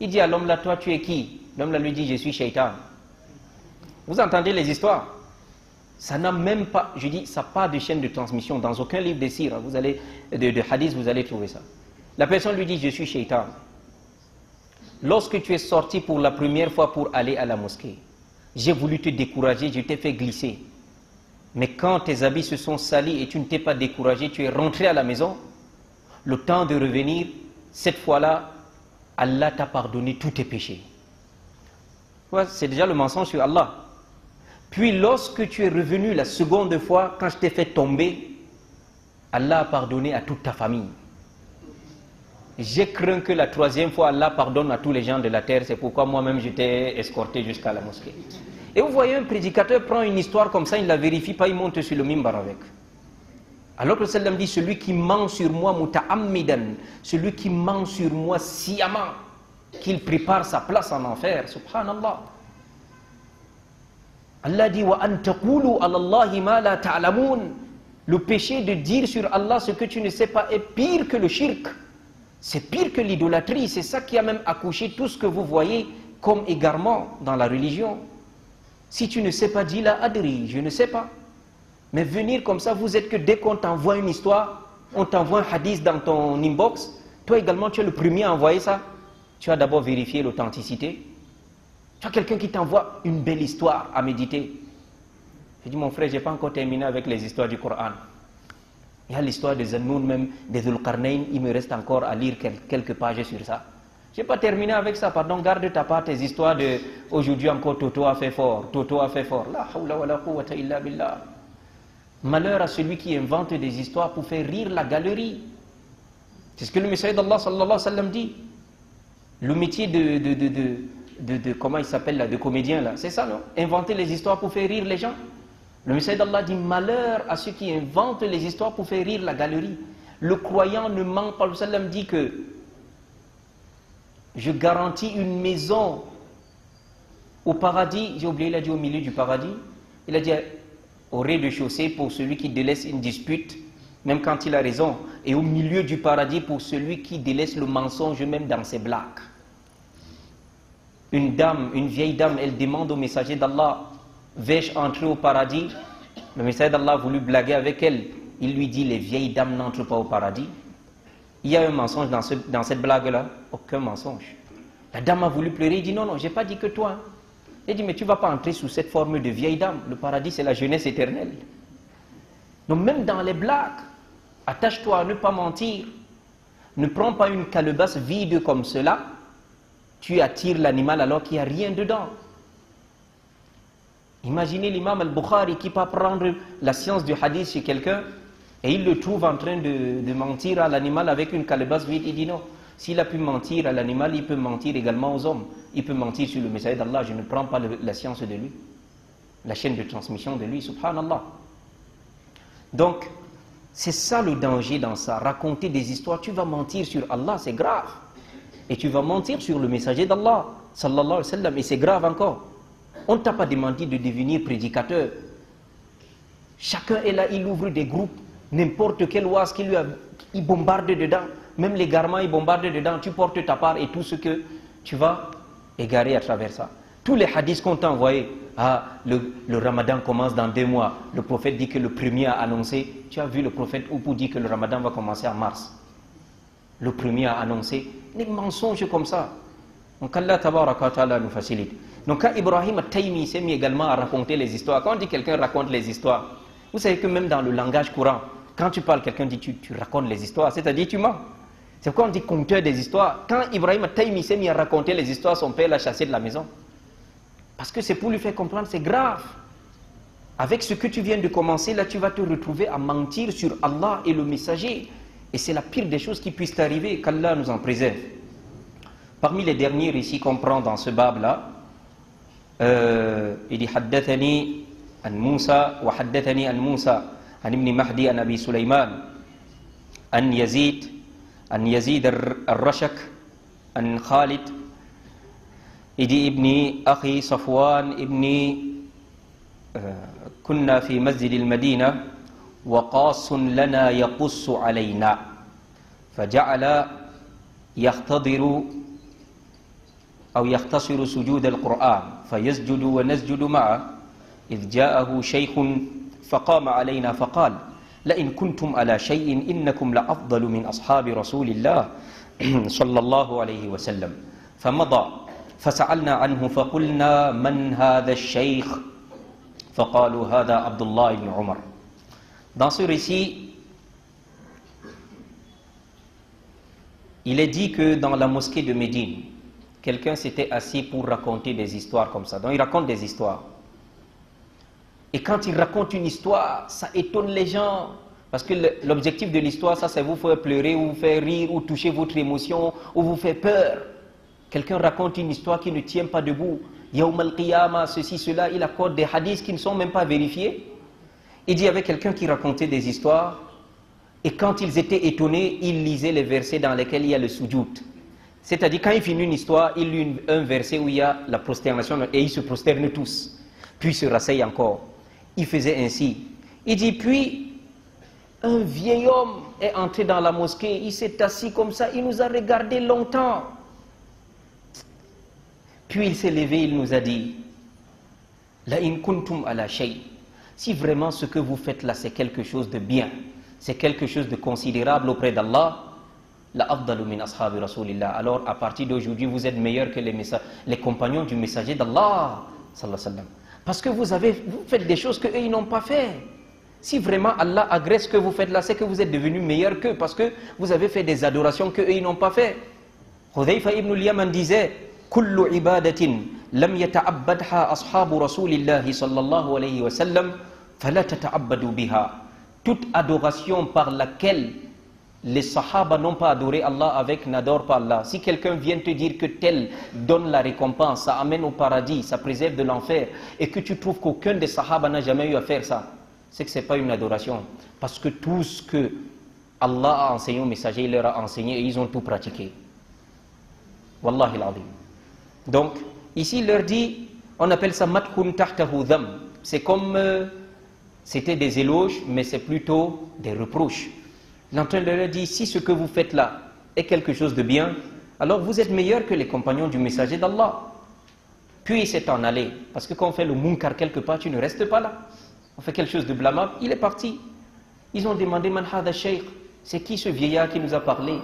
Speaker 1: Il dit à l'homme là, toi tu es qui? L'homme là lui dit, je suis shaitan. Vous entendez les histoires? Ça n'a même pas, je dis, ça n'a pas de chaîne de transmission. Dans aucun livre de sira, vous allez, de hadith, vous allez trouver ça. La personne lui dit, je suis shaitan. Lorsque tu es sorti pour la première fois pour aller à la mosquée, j'ai voulu te décourager, je t'ai fait glisser. Mais quand tes habits se sont salis et tu ne t'es pas découragé, tu es rentré à la maison, le temps de revenir, cette fois-là, Allah t'a pardonné tous tes péchés. Ouais, c'est déjà le mensonge sur Allah. Puis lorsque tu es revenu la seconde fois, quand je t'ai fait tomber, Allah a pardonné à toute ta famille. J'ai craint que la troisième fois, Allah pardonne à tous les gens de la terre. C'est pourquoi moi-même, je t'ai escorté jusqu'à la mosquée. Et vous voyez un prédicateur prend une histoire comme ça, il ne la vérifie pas, il monte sur le mimbar avec. Alors que le sallam dit, celui qui ment sur moi muta'ammidan, celui qui ment sur moi sciemment, qu'il prépare sa place en enfer, subhanallah. Allah dit, wa an taqulu ala Allahi ma la ta'lamun. Le péché de dire sur Allah ce que tu ne sais pas est pire que le shirk. C'est pire que l'idolâtrie. C'est ça qui a même accouché tout ce que vous voyez comme égarement dans la religion. Si tu ne sais pas, dis la adri, je ne sais pas. Mais venir comme ça, vous êtes que dès qu'on t'envoie une histoire, on t'envoie un hadith dans ton inbox, toi également tu es le premier à envoyer ça. Tu as d'abord vérifié l'authenticité. Tu as quelqu'un qui t'envoie une belle histoire à méditer. Je dis, mon frère, je n'ai pas encore terminé avec les histoires du Coran. Il y a l'histoire des Zannoun, même des Dhul-Qarnayn, il me reste encore à lire quelques pages sur ça. Je n'ai pas terminé avec ça, pardon, garde ta part tes histoires de aujourd'hui encore Toto a fait fort, Toto a fait fort. La hawla wa la quwwata illa billah. Malheur à celui qui invente des histoires pour faire rire la galerie. C'est ce que le messager d'Allah sallallahu alayhi wa sallam dit. Le métier de comment il s'appelle là, de comédien là, c'est ça non? Inventer les histoires pour faire rire les gens. Le messager d'Allah dit malheur à ceux qui inventent les histoires pour faire rire la galerie. Le croyant ne ment pas. Le sallam dit que je garantis une maison au paradis. J'ai oublié, il a dit au milieu du paradis. Il a dit au rez-de-chaussée pour celui qui délaisse une dispute, même quand il a raison. Et au milieu du paradis pour celui qui délaisse le mensonge même dans ses blagues. Une dame, une vieille dame, elle demande au messager d'Allah, vais-je entrer au paradis? Le messager d'Allah a voulu blaguer avec elle. Il lui dit, les vieilles dames n'entrent pas au paradis. Il y a un mensonge dans cette blague-là? Aucun mensonge. La dame a voulu pleurer, il dit, non, non, je n'ai pas dit que toi. Il dit, mais tu ne vas pas entrer sous cette forme de vieille dame. Le paradis, c'est la jeunesse éternelle. Donc même dans les blagues, attache-toi à ne pas mentir. Ne prends pas une calebasse vide comme cela. Tu attires l'animal alors qu'il n'y a rien dedans. Imaginez l'imam al-Bukhari qui peut prendre la science du hadith chez quelqu'un et il le trouve en train de mentir à l'animal avec une calebasse vide. Il dit non, s'il a pu mentir à l'animal, il peut mentir également aux hommes. Il peut mentir sur le messager d'Allah. Je ne prends pas la science de lui, la chaîne de transmission de lui, subhanallah. Donc, c'est ça le danger dans ça. Raconter des histoires, tu vas mentir sur Allah, c'est grave. Et tu vas mentir sur le messager d'Allah, sallallahu alayhi wa sallam, et c'est grave encore. On ne t'a pas demandé de devenir prédicateur. Chacun est là, il ouvre des groupes, n'importe quel oise il bombarde dedans, même les garments, il bombarde dedans, tu portes ta part et tout ce que tu vas égarer à travers ça. Tous les hadiths qu'on t'a envoyés, le ramadan commence dans 2 mois, le prophète dit que le premier a annoncé, tu as vu le prophète Oupou dit que le ramadan va commencer en mars. Le premier a annoncé, des mensonges comme ça. Donc Allah tabaraka wa ta'ala nous facilite. Donc quand Ibrahim al-Taymi s'est mis également à raconter les histoires, quand on dit quelqu'un raconte les histoires, vous savez que même dans le langage courant, quand tu parles, quelqu'un dit tu racontes les histoires, c'est-à-dire tu mens. C'est pourquoi on dit conteur des histoires. Quand Ibrahim al-Taymi s'est mis à raconter les histoires, son père l'a chassé de la maison. Parce que c'est pour lui faire comprendre, c'est grave. Avec ce que tu viens de commencer, là tu vas te retrouver à mentir sur Allah et le messager. Et c'est la pire des choses qui puissent t'arriver, qu'Allah nous en préserve. Parmi les derniers récits qu'on prend dans ce bab-là, il dit Haddathani an Moussa wa Haddathani an Moussa an Ibn Mahdi an Abi Sulaiman an Yazid al-Rashak an Khalid il dit Ibn Akhi Safwan Ibn كنا في مسجد المدينة وقاص لنا يقص علينا فجعل يختضر أو يختصر سجود القرآن فيسجد ونسجد معه إذ جاءه شيخ فقام علينا فقال لئن كنتم على شيء إنكم لأفضل من أصحاب رسول الله صلى الله عليه وسلم فمضى فسألنا عنه فقلنا من هذا الشيخ فقالوا هذا عبد الله بن عمر. Dans ce récit, il est dit que dans la mosquée de Médine, quelqu'un s'était assis pour raconter des histoires comme ça. Donc il raconte des histoires. Et quand il raconte une histoire, ça étonne les gens. Parce que l'objectif de l'histoire, ça c'est vous faire pleurer, ou vous faire rire, ou toucher votre émotion, ou vous faire peur. Quelqu'un raconte une histoire qui ne tient pas debout. Yawm al-Qiyamah, ceci, cela, il accorde des hadiths qui ne sont même pas vérifiés. Il dit, il y avait quelqu'un qui racontait des histoires, et quand ils étaient étonnés, ils lisaient les versets dans lesquels il y a le sujoud. C'est-à-dire, quand il finit une histoire, il lit un verset où il y a la prosternation, et ils se prosternent tous. Puis ils se rasseyent encore. Il faisait ainsi. Il dit, puis, un vieil homme est entré dans la mosquée, il s'est assis comme ça, il nous a regardé longtemps. Puis il s'est levé, il nous a dit, La in kuntum ala shay. Si vraiment ce que vous faites là, c'est quelque chose de bien, c'est quelque chose de considérable auprès d'Allah, la afdalu min ashabi rasulillah. Alors à partir d'aujourd'hui, vous êtes meilleurs que les compagnons du messager d'Allah, sallallahu alayhi wa sallam. Parce que vous faites des choses qu'eux ils n'ont pas fait. Si vraiment Allah agresse ce que vous faites là, c'est que vous êtes devenus meilleurs qu'eux, parce que vous avez fait des adorations qu'eux ils n'ont pas fait. Hudhayfa ibn al-Yaman disait, Kullu ibadatin lam yata'abbadha ashabu rasulillahi sallallahu alayhi wa sallam, fala tata'abbadu biha. Toute adoration par laquelle les sahaba n'ont pas adoré Allah avec, n'adore pas Allah. Si quelqu'un vient te dire que tel donne la récompense, ça amène au paradis, ça préserve de l'enfer, et que tu trouves qu'aucun des sahaba n'a jamais eu à faire ça, c'est que ce n'est pas une adoration. Parce que tout ce que Allah a enseigné aux messagers, il leur a enseigné et ils ont tout pratiqué. Wallahi al-azim. Donc, ici il leur dit, on appelle ça mathun tahtahu dham. C'est comme, c'était des éloges, mais c'est plutôt des reproches. L'entraîneur leur dit, si ce que vous faites là est quelque chose de bien, alors vous êtes meilleurs que les compagnons du messager d'Allah. Puis il s'est en allé, parce que quand on fait le munkar quelque part, tu ne restes pas là. On fait quelque chose de blâmable, il est parti. Ils ont demandé, Man hada shaykh, c'est qui ce vieillard qui nous a parlé?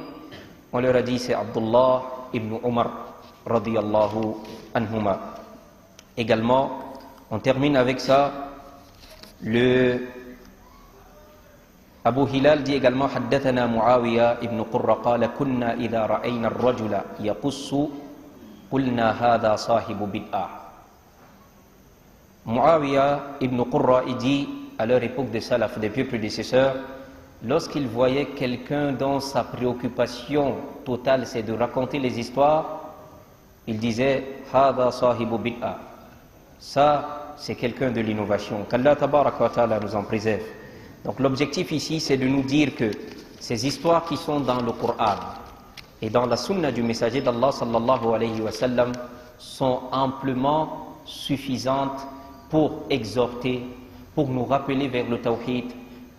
Speaker 1: On leur a dit, c'est Abdullah ibn Umar, radiyallahu anhuma. Également, on termine avec ça, le Abu Hilal dit également, Haddathana Muawiya ibn Qurra qala kunna idha ra'ayna ar-rajula yaqussu qulna hadha sahibu bid'ah. Muawiya ibn Qurra, il dit, à leur époque de Salaf, des pieux prédécesseurs, lorsqu'il voyait quelqu'un dont sa préoccupation totale c'est de raconter les histoires, il disait, Hada sahibu bid'ah. Ça, c'est quelqu'un de l'innovation. Qu'Allah tabaraka wa ta'ala nous en préserve. Donc l'objectif ici, c'est de nous dire que ces histoires qui sont dans le Coran et dans la sunna du messager d'Allah sallallahu alayhi wa sallam sont amplement suffisantes pour exhorter, pour nous rappeler vers le tawhid,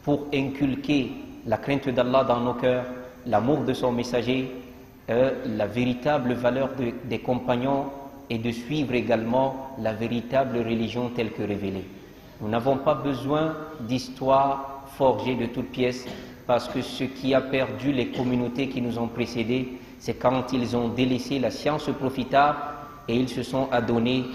Speaker 1: pour inculquer la crainte d'Allah dans nos cœurs, l'amour de son messager, la véritable valeur des compagnons et de suivre également la véritable religion telle que révélée. Nous n'avons pas besoin d'histoires forgées de toutes pièces, parce que ce qui a perdu les communautés qui nous ont précédés, c'est quand ils ont délaissé la science profitable et ils se sont adonnés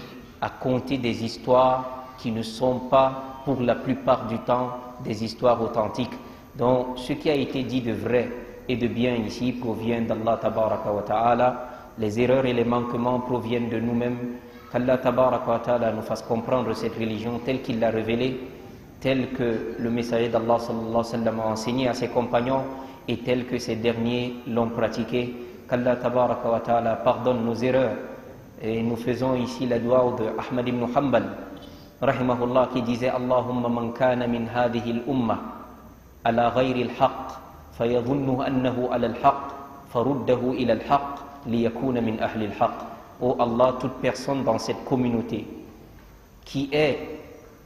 Speaker 1: à conter des histoires qui ne sont pas, pour la plupart du temps, des histoires authentiques. Donc, ce qui a été dit de vrai et de bien ici provient d'Allah tabaraka wa ta'ala. Les erreurs et les manquements proviennent de nous-mêmes. Qu'Allah tabaraka wa ta'ala nous fasse comprendre cette religion telle qu'il l'a révélée, telle que le messager d'Allah sallallahu alayhi wa sallam a enseigné à ses compagnons et telle que ces derniers l'ont pratiquée. Qu'Allah tabaraka wa ta'ala pardonne nos erreurs. Et nous faisons ici la dua de Ahmad ibn Hanbal, rahimahullah, qui disait, Allahumma man kana min hadhihi al-ummah ala ghayri al-haqq fayadhunnu annahu ala al-haqq faruddahu ila al-haqq liyakuna min ahli al-haqq. Oh Allah, toute personne dans cette communauté qui est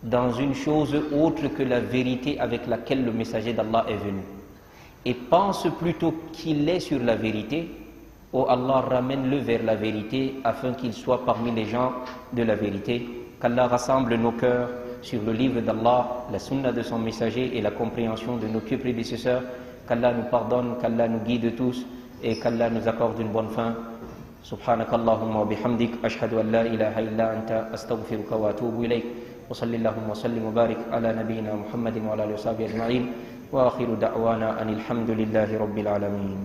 Speaker 1: dans une chose autre que la vérité avec laquelle le messager d'Allah est venu et pense plutôt qu'il est sur la vérité, oh Allah, ramène-le vers la vérité afin qu'il soit parmi les gens de la vérité. Qu'Allah rassemble nos cœurs sur le livre d'Allah, la sunna de son messager et la compréhension de nos pieux prédécesseurs. Qu'Allah nous pardonne, qu'Allah nous guide tous et qu'Allah nous accorde une bonne fin. سبحانك اللهم وبحمدك أشهد أن لا إله إلا أنت أستغفرك وأتوب إليك وصلى اللهم وسلم وبارك على نبينا محمد وعلى آله وصحبه أجمعين وآخر دعوانا أن الحمد لله رب العالمين.